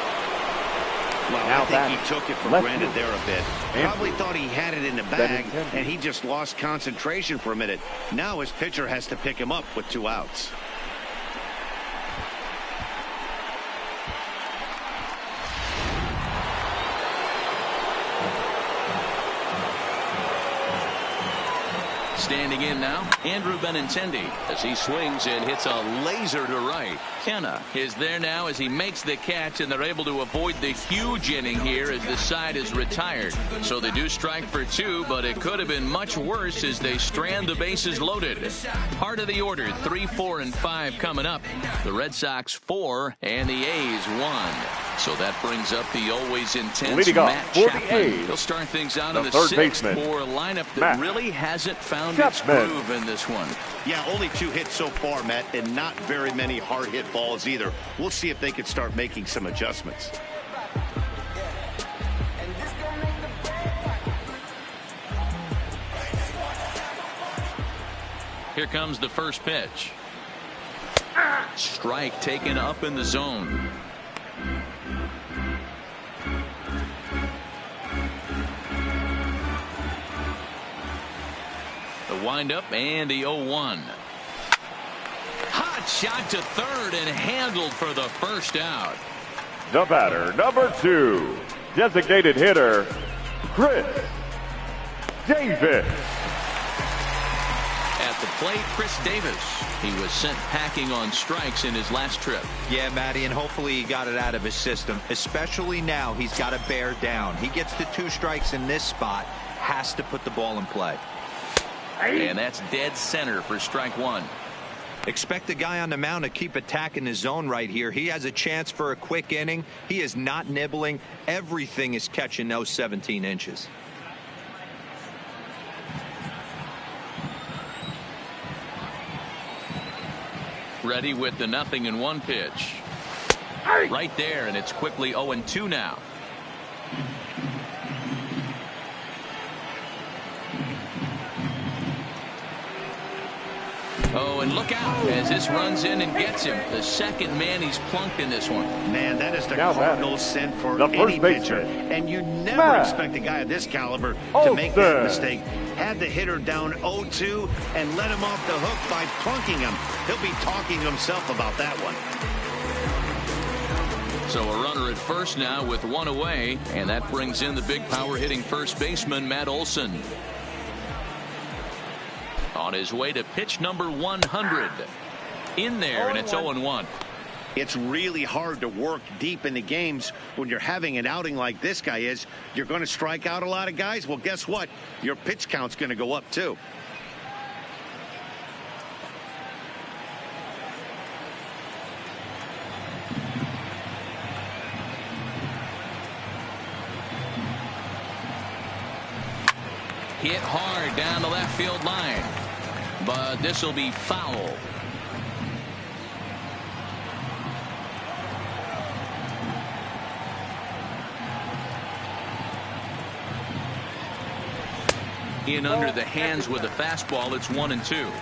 S2: Well, I think he took it for granted there a bit. Probably thought he had it in the bag, and he just lost concentration for a minute. Now his pitcher has to pick him up with 2 outs.
S1: Standing in now, Andrew Benintendi, as he swings and hits a laser to right. Kenna is there now as he makes the catch, and they're able to avoid the huge inning here as the side is retired. So they do strike for 2, but it could have been much worse as they strand the bases loaded. Part of the order, 3, 4, and 5 coming up. The Red Sox 4 and the A's 1. So that brings up the always intense Matt Chapman. He'll start things out in the 6th for a lineup that really hasn't found its groove in this one.
S2: Yeah, only 2 hits so far, Matt, and not very many hard hit balls either. We'll see if they can start making some adjustments.
S1: Here comes the first pitch. Strike taken up in the zone. The windup and the 0-1. Hot shot to third and handled for the first out.
S3: The batter, number 2, designated hitter, Chris Davis.
S1: At the plate, Chris Davis. He was sent packing on strikes in his last trip.
S4: Yeah, Matty, and hopefully he got it out of his system. Especially now, he's got to bear down. He gets to 2 strikes in this spot, has to put the ball in play.
S1: And that's dead center for strike 1.
S4: Expect the guy on the mound to keep attacking the zone right here. He has a chance for a quick inning. He is not nibbling. Everything is catching those 17 inches.
S1: Ready with the 0-1 pitch. Right there, and it's quickly 0-2 now. Oh, and look out as this runs in and gets him. The second man he's plunked in this one.
S2: Man, that is the Cardinals sent for any pitcher. And you never expect a guy of this caliber to make that mistake. Had the hitter down 0-2 and let him off the hook by plunking him. He'll be talking to himself about that one.
S1: So a runner at first now with 1 away, and that brings in the big power hitting first baseman Matt Olson. On his way to pitch number 100. In there, and it's 0-1.
S2: It's really hard to work deep in the games when you're having an outing like this guy is. You're going to strike out a lot of guys. Well, guess what? Your pitch count's going to go up, too.
S1: Hit hard down the left field line. But this will be foul. In under the hands with a fastball. It's 1-2.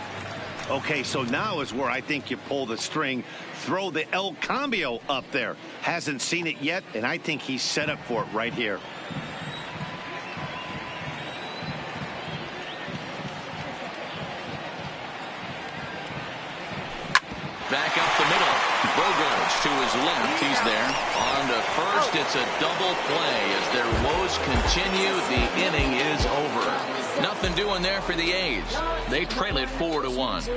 S2: Okay, so now is where I think you pull the string. Throw the El Cambio up there. Hasn't seen it yet, and I think he's set up for it right here.
S1: Back up the middle. first. It's a double play as their woes continue. The inning is over. Nothing doing there for the A's. They trail it 4-1.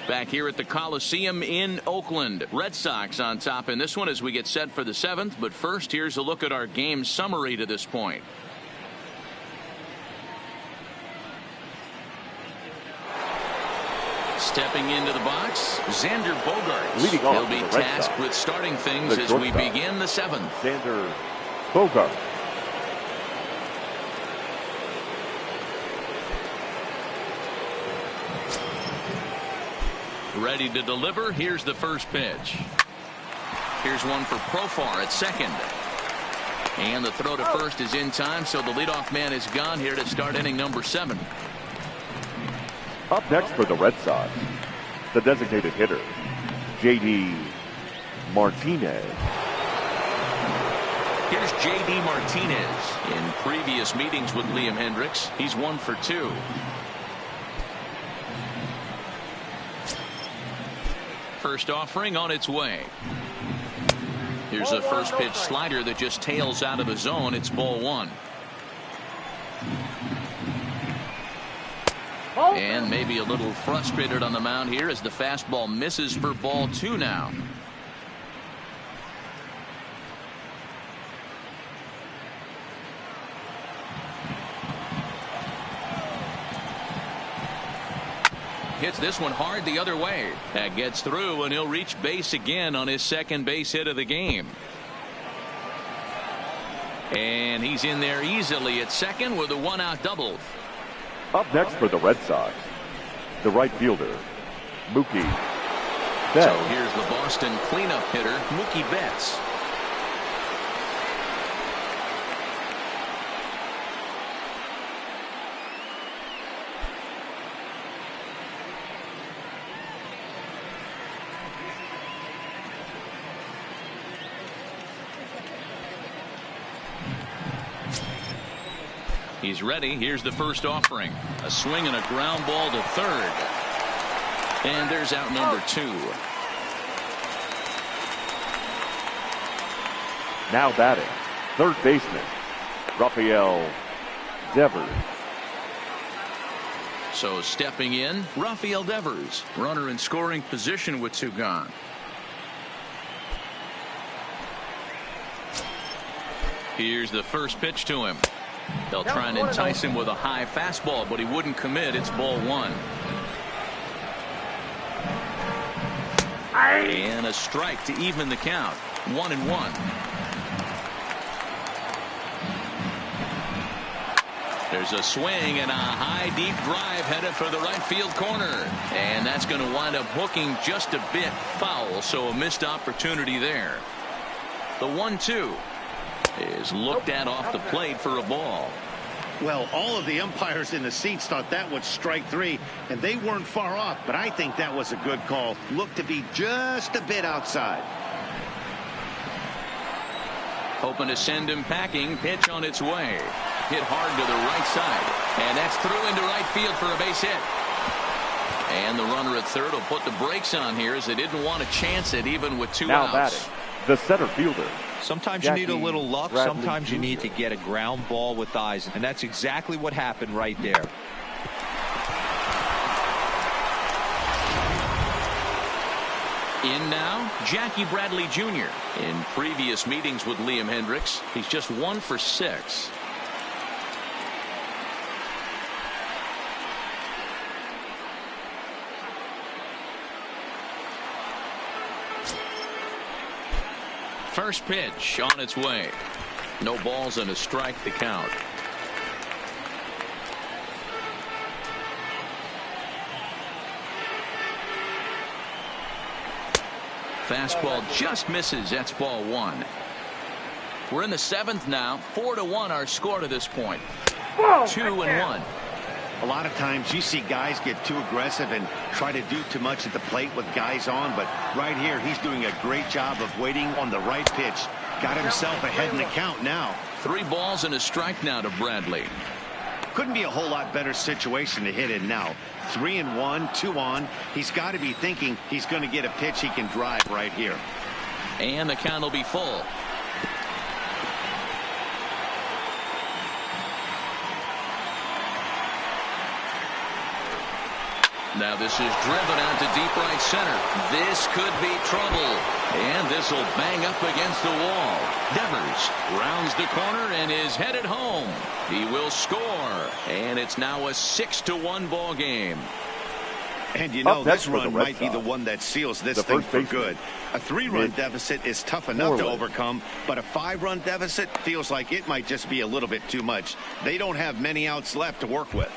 S1: Back here at the Coliseum in Oakland. Red Sox on top in this one as we get set for the 7th. But first, here's a look at our game summary to this point. Stepping into the box, Xander Bogaerts.
S3: Leading off
S1: He'll be
S3: for the Red
S1: tasked
S3: Sox,
S1: with starting things as we begin the 7th.
S3: Xander Bogaerts.
S1: Ready to deliver. Here's the first pitch. Here's one for Profar at second. And the throw to first is in time, so the leadoff man is gone here to start inning number 7.
S3: Up next for the Red Sox, the designated hitter, J.D. Martinez.
S1: Here's J.D. Martinez. In previous meetings with Liam Hendricks, he's 1 for 2. First offering on its way. Here's a first pitch slider that just tails out of the zone. It's ball 1. And maybe a little frustrated on the mound here as the fastball misses for ball 2 now. Hits this one hard the other way. That gets through, and he'll reach base again on his second base hit of the game. And he's in there easily at second with a 1-out double.
S3: Up next for the Red Sox, the right fielder, Mookie Betts.
S1: So here's the Boston cleanup hitter, Mookie Betts. He's ready. Here's the first offering. A swing and a ground ball to third. And there's out number 2.
S3: Now batting, third baseman, Rafael Devers.
S1: So stepping in, Rafael Devers. Runner in scoring position with 2 gone. Here's the first pitch to him. They'll try and entice him with a high fastball, but he wouldn't commit. It's ball 1. And a strike to even the count. 1-1. There's a swing and a high deep drive headed for the right field corner. And that's going to wind up hooking just a bit foul, so a missed opportunity there. The 1-2 is looked at off the plate for a ball.
S2: Well, all of the umpires in the seats thought that was strike 3, and they weren't far off, but I think that was a good call. Looked to be just a bit outside.
S1: Hoping to send him packing. Pitch on its way. Hit hard to the right side. And that's through into right field for a base hit. And the runner at third will put the brakes on here as they didn't want to chance it even with 2
S3: Now
S1: outs.
S3: batting, the center fielder.
S4: Sometimes you need a little luck.
S3: Bradley
S4: Sometimes you need to get a ground ball with eyes. And that's exactly what happened right there.
S1: In now, Jackie Bradley Jr. In previous meetings with Liam Hendricks, he's just 1 for 6. First pitch on its way. No balls and a strike to count. Fastball just misses. That's ball 1. We're in the 7th now. 4-1 our score to this point. 2-1.
S2: A lot of times you see guys get too aggressive and try to do too much at the plate with guys on, but right here he's doing a great job of waiting on the right pitch. Got himself ahead in the count now.
S1: 3 balls and a strike now to Bradley.
S2: Couldn't be a whole lot better situation to hit in now. 3-1, 2 on. He's got to be thinking he's going to get a pitch he can drive right here.
S1: And the count will be full. Now this is driven out to deep right center. This could be trouble. And this will bang up against the wall. Devers rounds the corner and is headed home. He will score. And it's now a 6-1 ball game.
S2: And you know, this run might be the one that seals this thing for good. A 3-run deficit is tough enough to overcome, but a 5-run deficit feels like it might just be a little bit too much. They don't have many outs left to work with.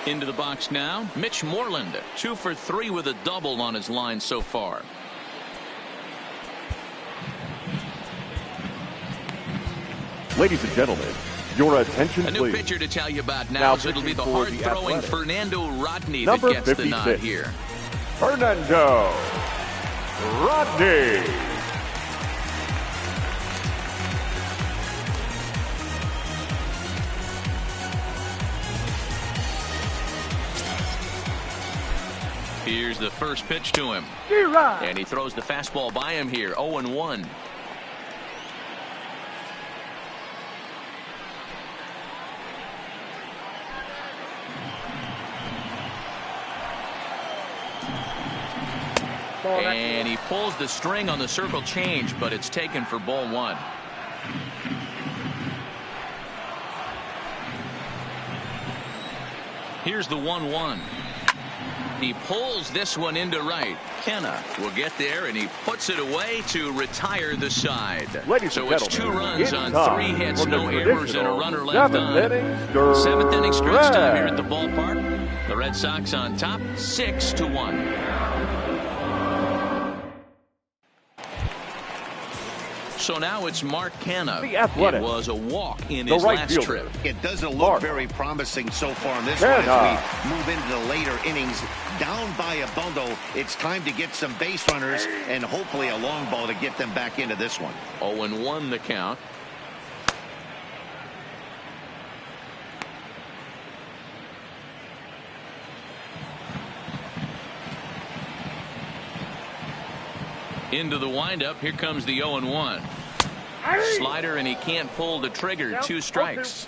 S1: Into the box now, Mitch Moreland, 2 for 3 with a double on his line so far.
S3: Ladies and gentlemen, your attention,
S1: A new
S3: please.
S1: pitcher to tell you about now, so it'll be the hard-throwing Fernando Rodney that gets
S3: 56.
S1: the nod here.
S3: Fernando Rodney.
S1: Here's the first pitch to him. And he throws the fastball by him here. 0-1. And he pulls the string on the circle change, but it's taken for ball 1. Here's the 1-1. He pulls this one into right. Kenna will get there, and he puts it away to retire the side. So it's 2 runs on 3 hits, no errors, and a runner left on. 7th inning stretch time here at the ballpark. The Red Sox on top, 6-1. So now it's Mark Canha. It was a walk in his last trip.
S2: It doesn't look very promising so far in this one as we move into the later innings. Down by a bundle, it's time to get some base runners and hopefully a long ball to get them back into this one.
S1: 0-1 the count. Into the windup. Here comes the 0-1. Slider, and he can't pull the trigger. 2 strikes.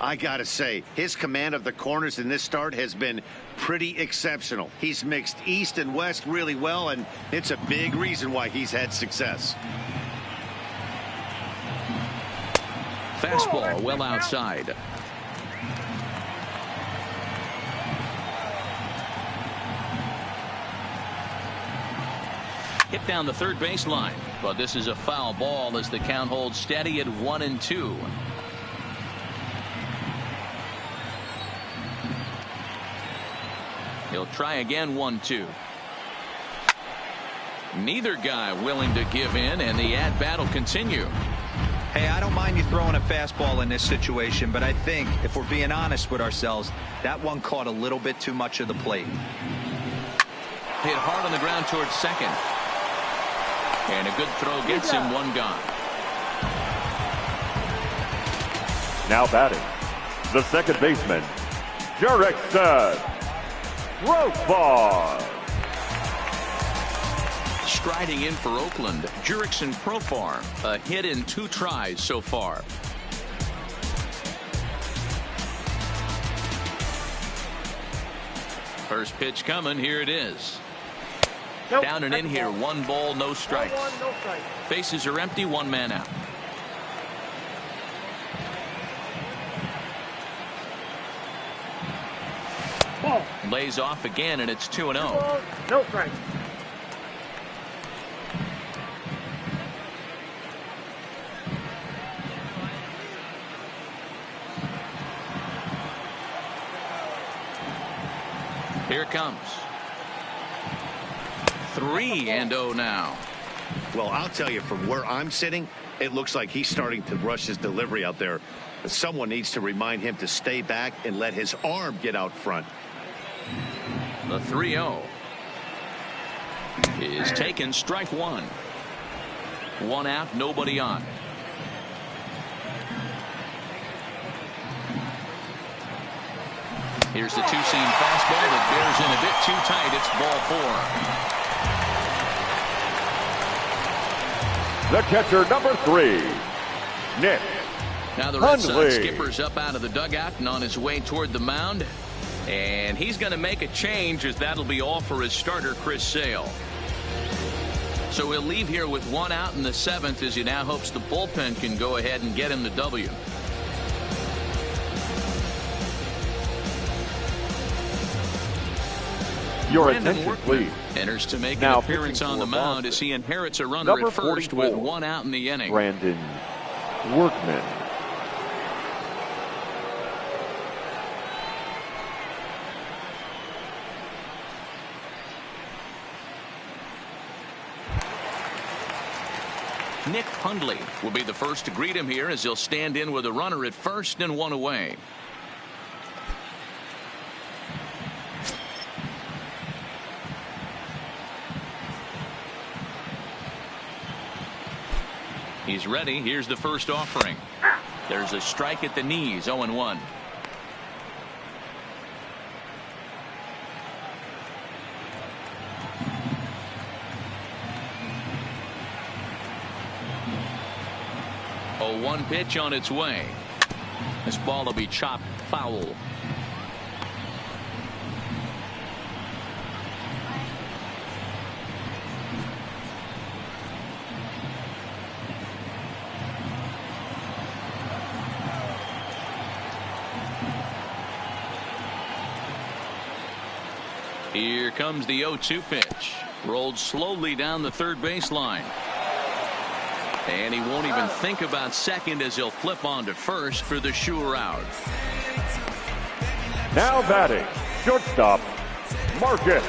S2: I gotta say, his command of the corners in this start has been pretty exceptional. He's mixed east and west really well, and it's a big reason why he's had success.
S1: Fastball well outside. Hit down the third baseline, but this is a foul ball as the count holds steady at 1-2. He'll try again. 1-2. Neither guy willing to give in, and the at-bat will continue.
S4: Hey, I don't mind you throwing a fastball in this situation, but I think if we're being honest with ourselves, that one caught a little bit too much of the plate.
S1: Hit hard on the ground towards second. And a good throw gets him 1 gone.
S3: Now batting, the second baseman, Jurickson Profar.
S1: Striding in for Oakland, Jurickson Profar. A hit in 2 tries so far. First pitch coming. Here it is. Down and in here. 1 ball, no strikes. Bases are empty. 1 man out. Lays off again, and it's 2-0.
S6: No strike.
S1: Here it comes. 3-0 now.
S2: Well, I'll tell you, from where I'm sitting, it looks like he's starting to rush his delivery out there. Someone needs to remind him to stay back and let his arm get out front.
S1: The 3-0 is taken. Strike 1. 1 out, nobody on. Here's the two-seam fastball that bears in a bit too tight. It's ball 4.
S3: The catcher, number 3, Nick
S1: Now the Red Sox
S3: Hundley.
S1: skipper's up out of the dugout and on his way toward the mound. And he's going to make a change, as that'll be all for his starter, Chris Sale. So he'll leave here with 1 out in the 7th, as he now hopes the bullpen can go ahead and get him the W.
S3: Your
S1: Brandon
S3: attention,
S1: Workman
S3: please.
S1: enters to make
S3: Now
S1: an appearance
S3: pitching
S1: on the
S3: for
S1: mound
S3: Boston.
S1: as he inherits a runner
S3: Number
S1: at first
S3: 44,
S1: with 1 out in the inning.
S3: Brandon Workman.
S1: Nick Hundley will be the first to greet him here, as he'll stand in with a runner at first and 1 away. He's ready. Here's the first offering. There's a strike at the knees. 0-1. One pitch on its way. This ball will be chopped foul. Here comes the 0-2 pitch. Rolled slowly down the third baseline. And he won't even think about second, as he'll flip on to first for the sure out.
S3: Now batting, shortstop, Marcus.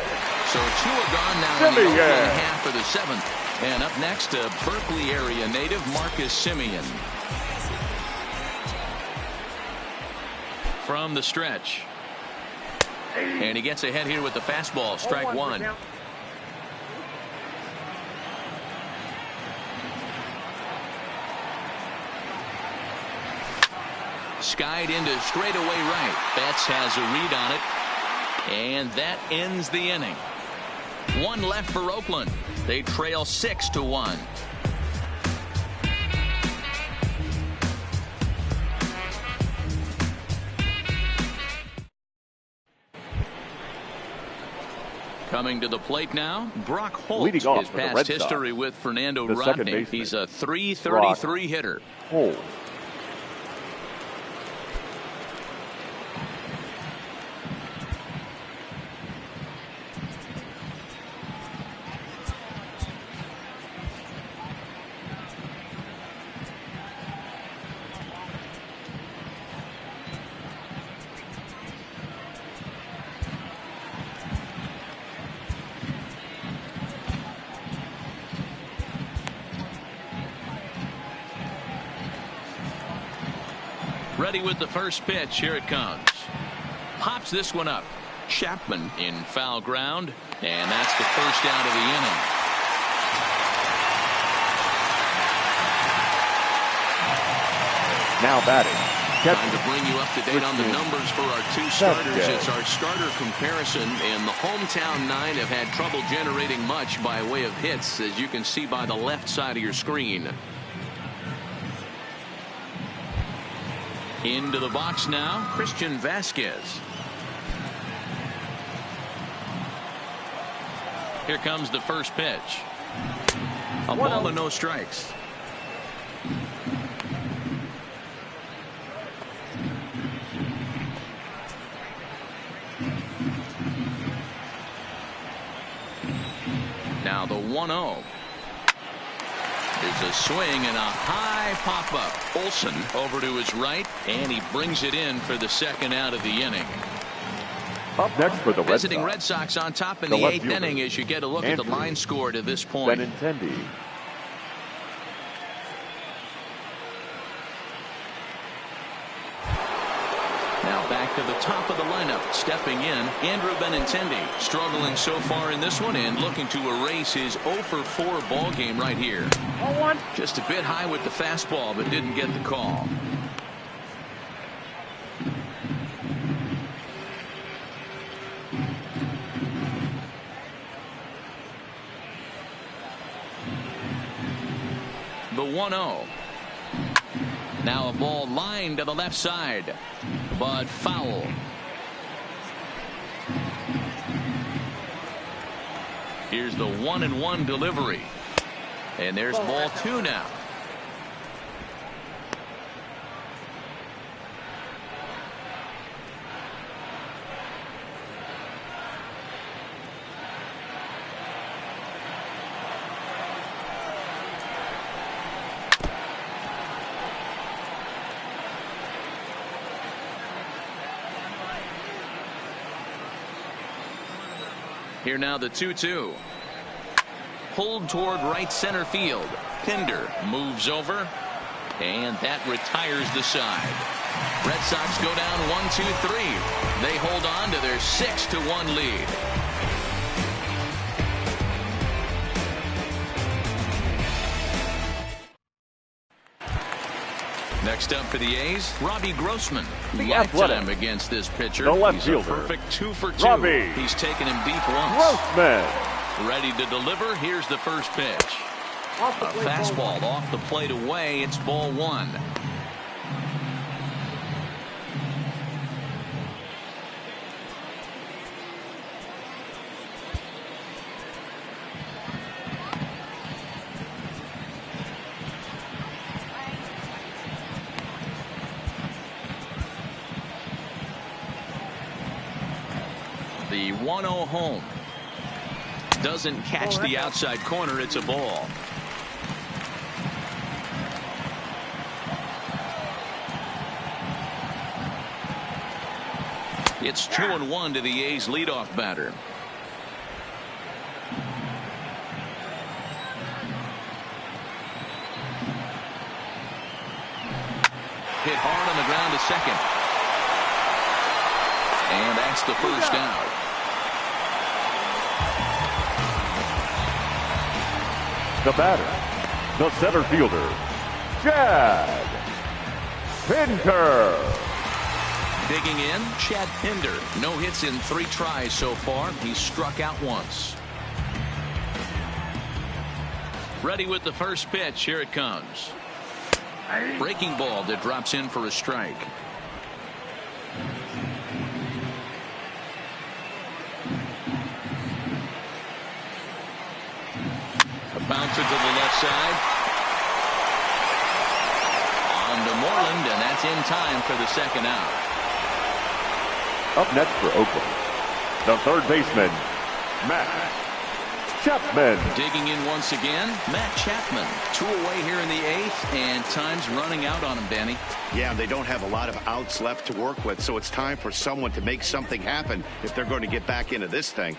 S1: So 2 are gone now in the
S3: Simeon.
S1: opening half for the 7th. And up next, a Berkeley area native, Marcus Simeon. From the stretch. And he gets ahead here with the fastball. Strike 1. Skied into straightaway right. Betts has a read on it. And that ends the inning. 1 left for Oakland. They trail 6-1. Coming to the plate now, Brock Holt.
S3: Leading off
S1: His
S3: for the
S1: past
S3: Red Sox,
S1: history with Fernando
S3: the second
S1: Rodney.
S3: baseman,
S1: He's a .333 hitter.
S3: Holt.
S1: Ready with the first pitch. Here it comes. Pops this one up. Chapman in foul ground. And that's the first out of the inning.
S3: Now batting,
S1: Time to bring you up to date on the numbers for our 2 starters. It's our starter comparison, and the hometown 9 have had trouble generating much by way of hits, as you can see by the left side of your screen. Into the box now, Christian Vasquez. Here comes the first pitch. A ball and no strikes. Now the 1-0. There's a swing and a high pop-up. Olsen over to his right, and he brings it in for the second out of the inning.
S3: up next for the Red
S1: Visiting
S3: Sox,
S1: Red Sox on top in
S3: the
S1: the
S3: left
S1: 8th
S3: fielder,
S1: inning, as you get a look at the
S3: Andrew
S1: line score to this point.
S3: Benintendi.
S1: Now back to the top of the lineup. Stepping in, Andrew Benintendi. Struggling so far in this one and looking to erase his 0-for-4 ball game right here.
S6: 0-1.
S1: Just a bit high with the fastball, but didn't get the call. The 1-0. Now a ball lined to the left side, but foul. Here's the 1-1 delivery. And there's ball 2 now. Here now the 2-2. Pulled toward right center field. Pinder moves over, and that retires the side. Red Sox go down 1-2-3. They hold on to their 6-1 lead. Next up for the A's, Robbie Grossman. Lifetime against this pitcher.
S3: The left
S1: He's
S3: fielder.
S1: a perfect 2 for 2.
S3: Robbie
S1: He's taken him deep once.
S3: Grossman.
S1: Ready to deliver. Here's the first pitch. A fastball off the plate away. It's ball 1. The 1-0 home. Doesn't catch the outside corner. It's a ball. It's 2-1 to the A's leadoff batter. Hit hard on the ground to second. And that's the first out.
S3: The batter, the center fielder, Chad Pinder.
S1: Digging in, Chad Pinder. No hits in 3 tries so far. He's struck out once. Ready with the first pitch. Here it comes. Breaking ball that drops in for a strike. Bouncer to the left side. On to Moreland, and that's in time for the second out.
S3: Up next for Oakland, the third baseman, Matt Chapman.
S1: Digging in once again, Matt Chapman. 2 away here in the 8th, and time's running out on him, Danny.
S2: Yeah, they don't have a lot of outs left to work with, so it's time for someone to make something happen if they're going to get back into this thing.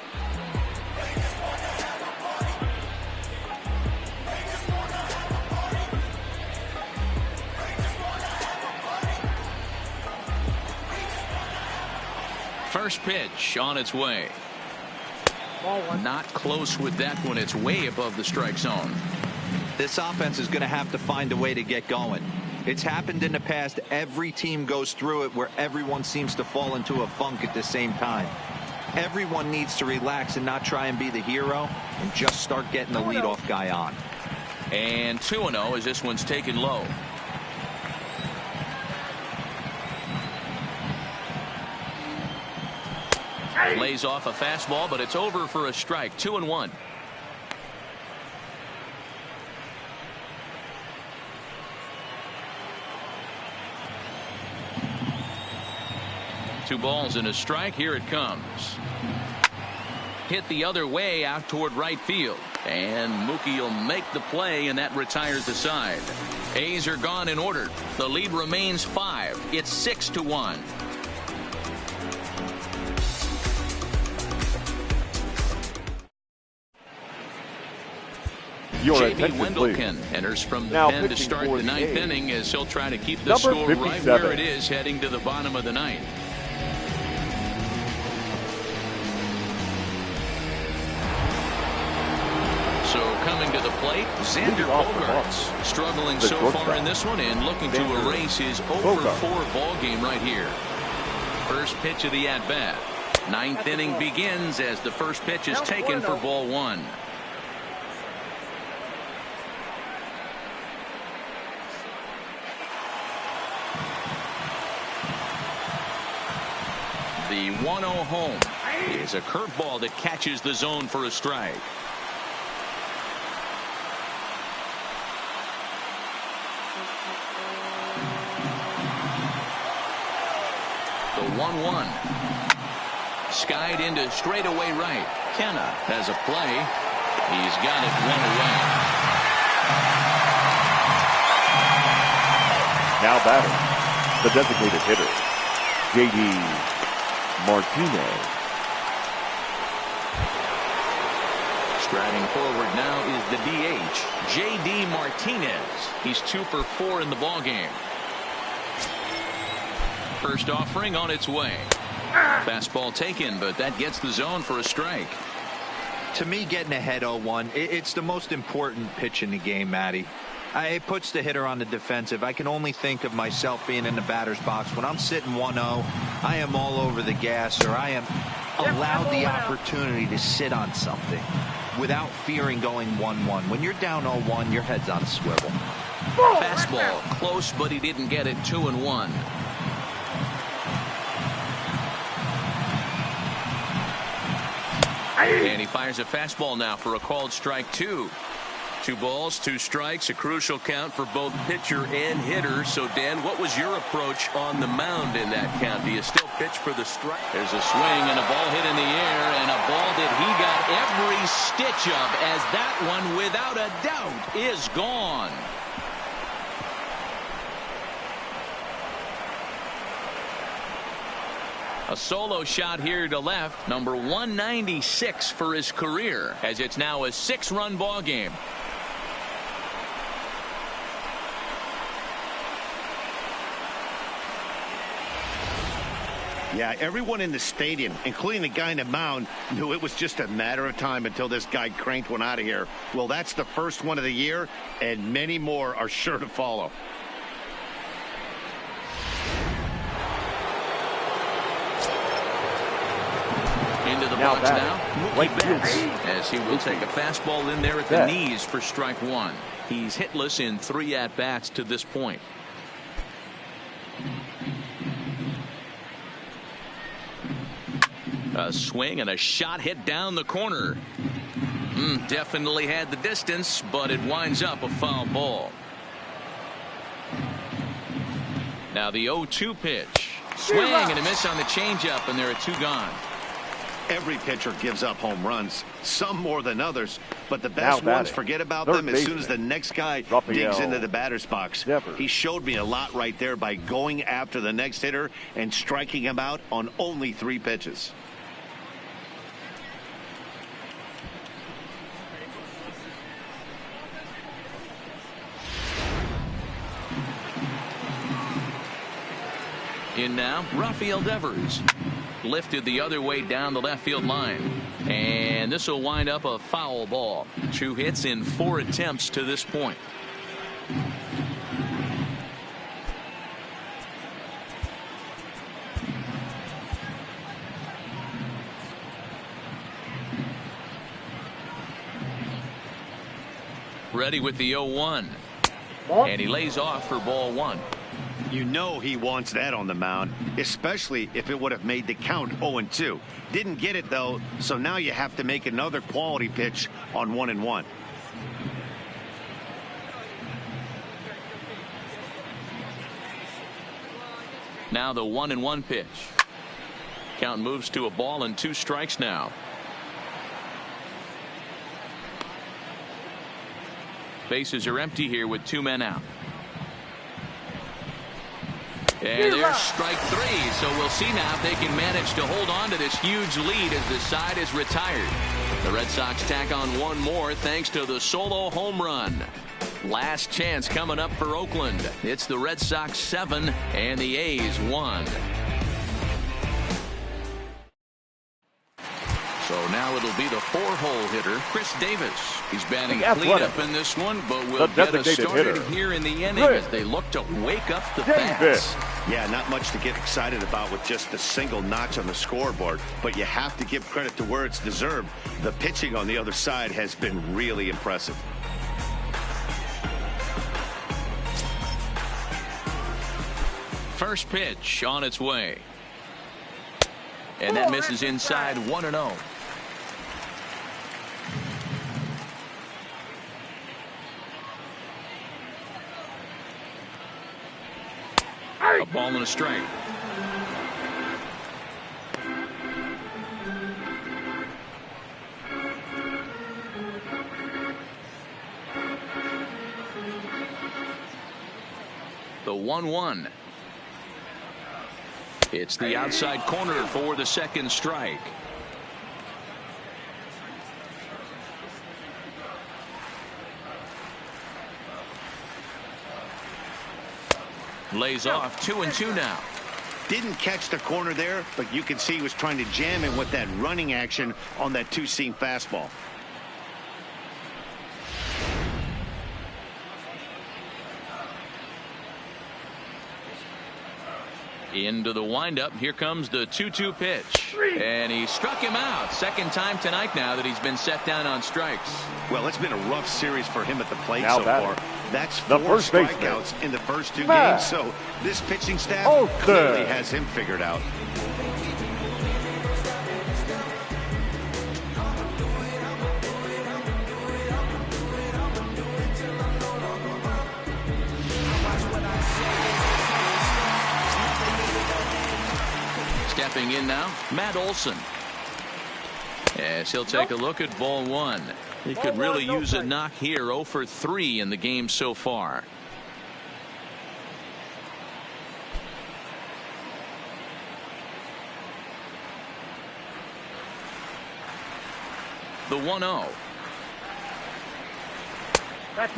S1: First pitch on its way. Not close with that one. It's way above the strike zone.
S4: This offense is going to have to find a way to get going. It's happened in the past. Every team goes through it where everyone seems to fall into a funk at the same time. Everyone needs to relax and not try and be the hero and just start getting the leadoff guy on.
S1: And 2-0 as this one's taken low. Lays off a fastball, but it's over for a strike. 2-1. Two balls and a strike. Here it comes. Hit the other way out toward right field. And Mookie will make the play, and that retires the side. A's are gone in order. The lead remains 5. It's 6-1. J.B. Wendelken enters from the pen to start the 9th inning as he'll try to keep the score right where it is heading to the bottom of the 9th. So coming to the plate, Xander Bogaerts struggling so far in this one and looking to erase his over 4 ball game right here. First pitch of the at-bat. 9th inning begins as the first pitch is taken for ball 1. 1-0 home. Here's a curveball that catches the zone for a strike. The 1-1. Skied into straightaway right. Kenna has a play. He's got it one away.
S3: Now batting, the designated hitter, J.D. Martinez.
S1: Striding forward now is the DH, J.D. Martinez. He's 2 for 4 in the ballgame. First offering on its way. Fastball taken, but that gets the zone for a strike.
S4: To me, getting ahead 0-1, it's the most important pitch in the game, Matty. It puts the hitter on the defensive. I can only think of myself being in the batter's box. When I'm sitting 1-0, I am all over the gas, or I am allowed the opportunity to sit on something without fearing going 1-1. When you're down 0-1, your head's on a swivel.
S1: Fastball close, but he didn't get it. 2-1. And he fires a fastball now for a called strike 2. 2 balls, 2 strikes, a crucial count for both pitcher and hitter. So, Dan, what was your approach on the mound in that count? Do you still pitch for the strike? There's a swing and a ball hit in the air, and a ball that he got every stitch of, as that one, without a doubt, is gone. A solo shot here to left, number 196 for his career, as it's now a 6-run ball game.
S2: Yeah, everyone in the stadium, including the guy in the mound, knew it was just a matter of time until this guy cranked one out of here. Well, that's the first one of the year, and many more are sure to follow.
S1: Into the box now,
S3: Mookie
S1: Betts, as he will take a fastball in there at the knees for strike 1. He's hitless in 3 at-bats to this point. A swing and a shot hit down the corner. Definitely had the distance, but it winds up a foul ball. Now the 0-2 pitch. Swing and a miss on the changeup, and there are 2 gone.
S2: Every pitcher gives up home runs, some more than others, but the best ones forget about them as soon as the next guy digs into the batter's box. He showed me a lot right there by going after the next hitter and striking him out on only 3 pitches.
S1: In now, Rafael Devers. Lifted the other way down the left field line. And this will wind up a foul ball. 2 hits in 4 attempts to this point. Ready with the 0-1. And he lays off for ball 1.
S2: You know he wants that on the mound, especially if it would have made the count 0-2. Didn't get it, though, so now you have to make another quality pitch on 1-1.
S1: Now the 1-1 pitch. Count moves to a ball and 2 strikes now. Bases are empty here with 2 men out. And there's strike 3, so we'll see now if they can manage to hold on to this huge lead as the side is retired. The Red Sox tack on 1 more thanks to the solo home run. Last chance coming up for Oakland. It's the Red Sox 7 and the A's 1. So now it'll be the 4-hole hitter, Chris Davis. He's batting cleanup in this one, but will get us started here in the inning as they look to wake up the bats.
S2: Yeah, not much to get excited about with just a single notch on the scoreboard, but you have to give credit to where it's deserved. The pitching on the other side has been really impressive. First pitch on its way.
S1: And that misses inside 1-0. A ball and a strike. The 1-1. It's the outside corner for the second strike. Lays off 2-2 now.
S2: Didn't catch the corner there, but you can see he was trying to jam in with that running action on that two-seam fastball.
S1: Into the windup. Here comes the 2-2 pitch. And he struck him out. Second time tonight now that he's been set down on strikes.
S2: Well, it's been a rough series for him at the plate
S3: Now
S2: so far. That's
S3: the
S2: 4
S3: first baseman.
S2: strikeouts in the first 2 games. So this pitching staff clearly has him figured out.
S1: Stepping in now, Matt Olson. As he'll take a look at ball 1. He could really use a knock here. 0 for 3 in the game so far. The 1-0.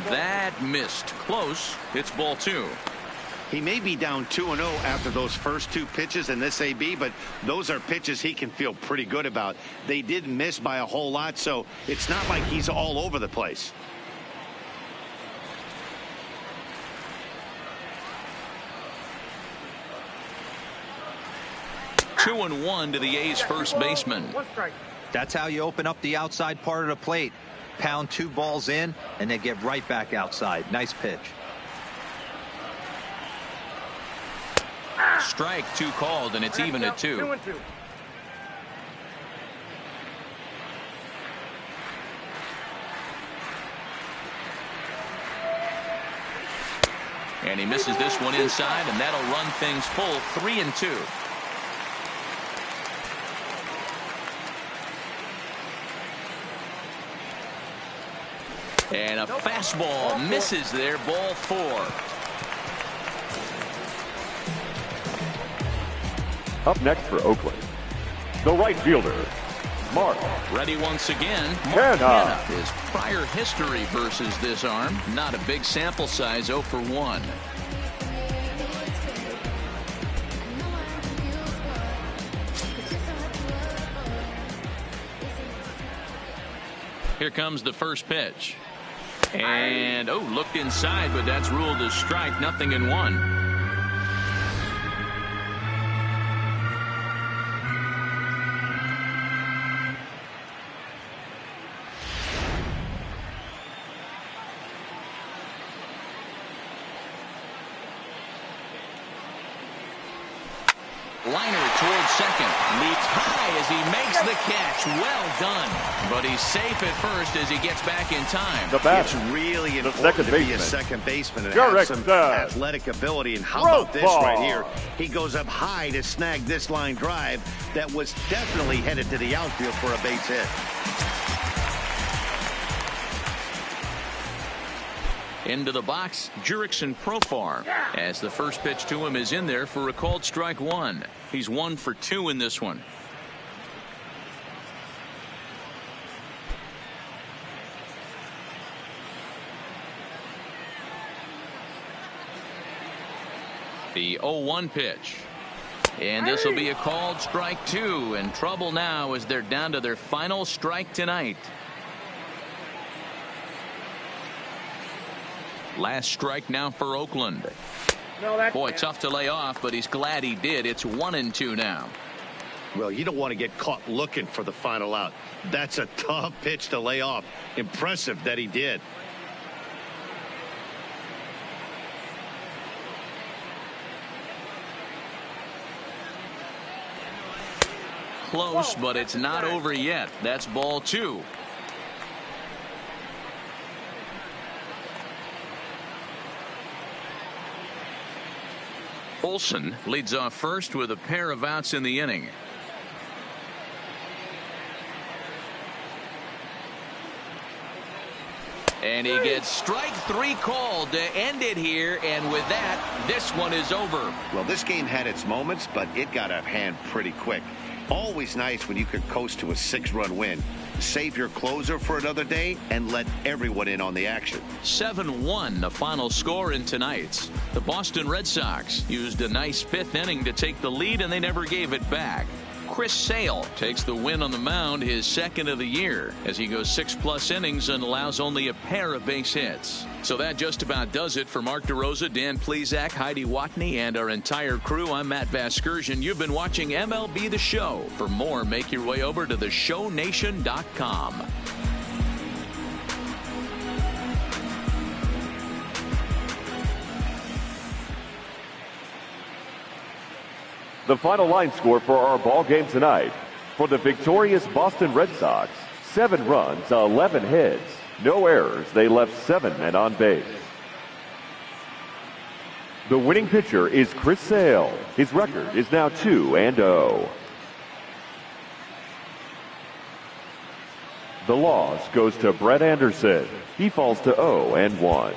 S1: That missed. Close. It's ball 2.
S2: He may be down 2-0 after those first 2 pitches in this AB, but those are pitches he can feel pretty good about. They did miss by a whole lot, so it's not like he's all over the place.
S1: Two and 1 to the A's first baseman.
S4: That's how you open up the outside part of the plate. Pound 2 balls in, and then get right back outside. Nice pitch.
S1: Strike 2 called, and it's even at 2.
S6: 2-2.
S1: And he misses this one inside, and that'll run things full 3-2. And a fastball misses there, ball 4.
S3: Up next for Oakland, the right fielder, Mark.
S1: Ready once again.
S3: Canna.
S1: Canna. His prior history versus this arm. Not a big sample size, 0 for 1. Here comes the first pitch. And, looked inside, but that's ruled a strike. 0-1. Liner towards second. Leaps high as he makes the catch. Well done. But he's safe at first as he gets back in time.
S3: The bat.
S2: It's really
S3: The
S2: important
S3: second
S2: to be a
S3: baseman.
S2: second baseman and
S3: Correct,
S2: have some
S3: sir.
S2: athletic ability. And how
S3: Rope
S2: about this
S3: ball.
S2: right here? He goes up high to snag this line drive that was definitely headed to the outfield for a base hit.
S1: Into the box, Jurickson Profar, as the first pitch to him is in there for a called strike 1. He's 1 for 2 in this one. The 0-1 pitch. And this will be a called strike 2. And trouble now as they're down to their final strike tonight. Last strike now for Oakland. Boy, tough to lay off, but he's glad he did. It's 1-2 now.
S2: Well, you don't want to get caught looking for the final out. That's a tough pitch to lay off. Impressive that he did.
S1: close, but it's not over yet. That's ball 2. Olsen leads off first with a pair of outs in the inning. And he gets strike 3 called to end it here, and with that, this one is over.
S2: Well, this game had its moments, but it got out of hand pretty quick. Always nice when you can coast to a 6-run win. Save your closer for another day and let everyone in on the action.
S1: 7-1 the final score in tonight's. The Boston Red Sox used a nice 5th inning to take the lead, and they never gave it back. Chris Sale takes the win on the mound, his 2nd of the year, as he goes 6+ innings and allows only a pair of base hits. So that just about does it for Mark DeRosa, Dan Plesac, Heidi Watney, and our entire crew. I'm Matt Vasgersian. You've been watching MLB The Show. For more, make your way over to theshownation.com.
S3: The final line score for our ball game tonight. For the victorious Boston Red Sox, 7 runs, 11 hits, no errors. They left 7 men on base. The winning pitcher is Chris Sale. His record is now 2-0. The loss goes to Brett Anderson. He falls to 0-1.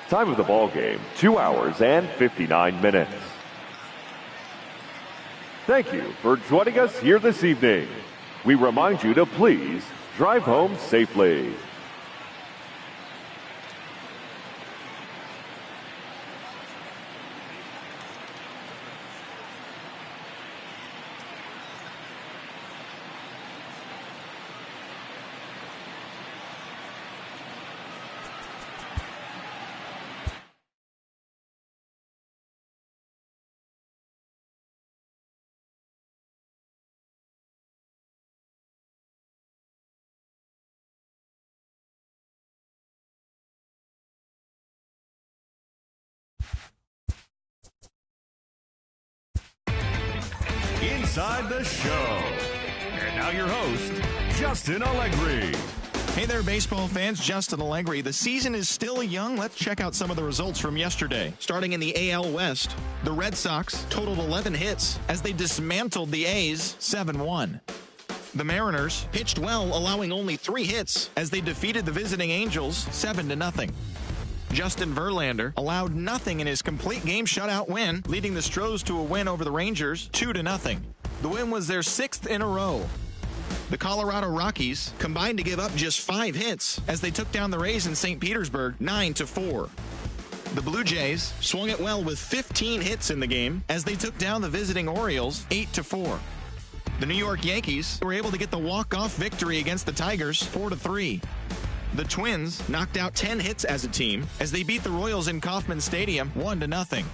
S3: Time of the ball game, 2 hours and 59 minutes. Thank you for joining us here this evening. We remind you to please drive home safely.
S7: Inside the show. And now your host, Justin Allegri.
S8: Hey there, baseball fans. Justin Allegri. The season is still young. Let's check out some of the results from yesterday. Starting in the AL West, the Red Sox totaled 11 hits as they dismantled the A's 7-1. The Mariners pitched well, allowing only 3 hits as they defeated the visiting Angels 7-0. Justin Verlander allowed nothing in his complete game shutout win, leading the Stros to a win over the Rangers 2-0. The win was their 6th in a row. The Colorado Rockies combined to give up just 5 hits as they took down the Rays in St. Petersburg 9-4. The Blue Jays swung it well with 15 hits in the game as they took down the visiting Orioles 8-4. The New York Yankees were able to get the walk-off victory against the Tigers 4-3. The Twins knocked out 10 hits as a team as they beat the Royals in Kauffman Stadium 1-0.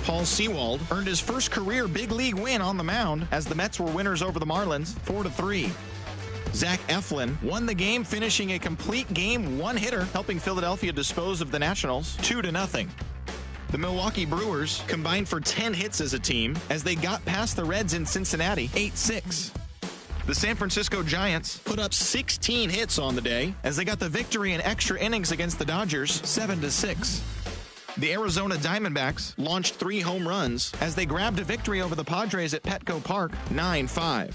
S8: Paul Sewald earned his first career big league win on the mound as the Mets were winners over the Marlins 4-3. Zach Eflin won the game, finishing a complete game 1-hitter, helping Philadelphia dispose of the Nationals 2-0. The Milwaukee Brewers combined for 10 hits as a team as they got past the Reds in Cincinnati 8-6. The San Francisco Giants put up 16 hits on the day as they got the victory in extra innings against the Dodgers 7-6. The Arizona Diamondbacks launched 3 home runs as they grabbed a victory over the Padres at Petco Park 9-5.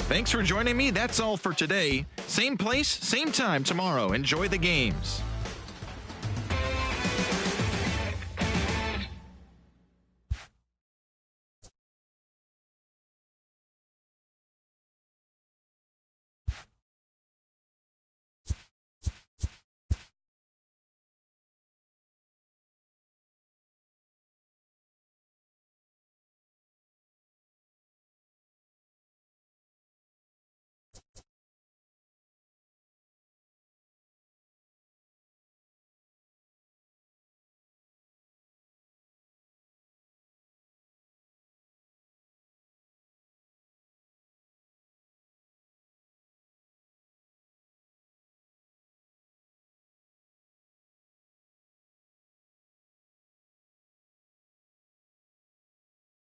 S8: Thanks for joining me. That's all for today. Same place, same time tomorrow. Enjoy the games.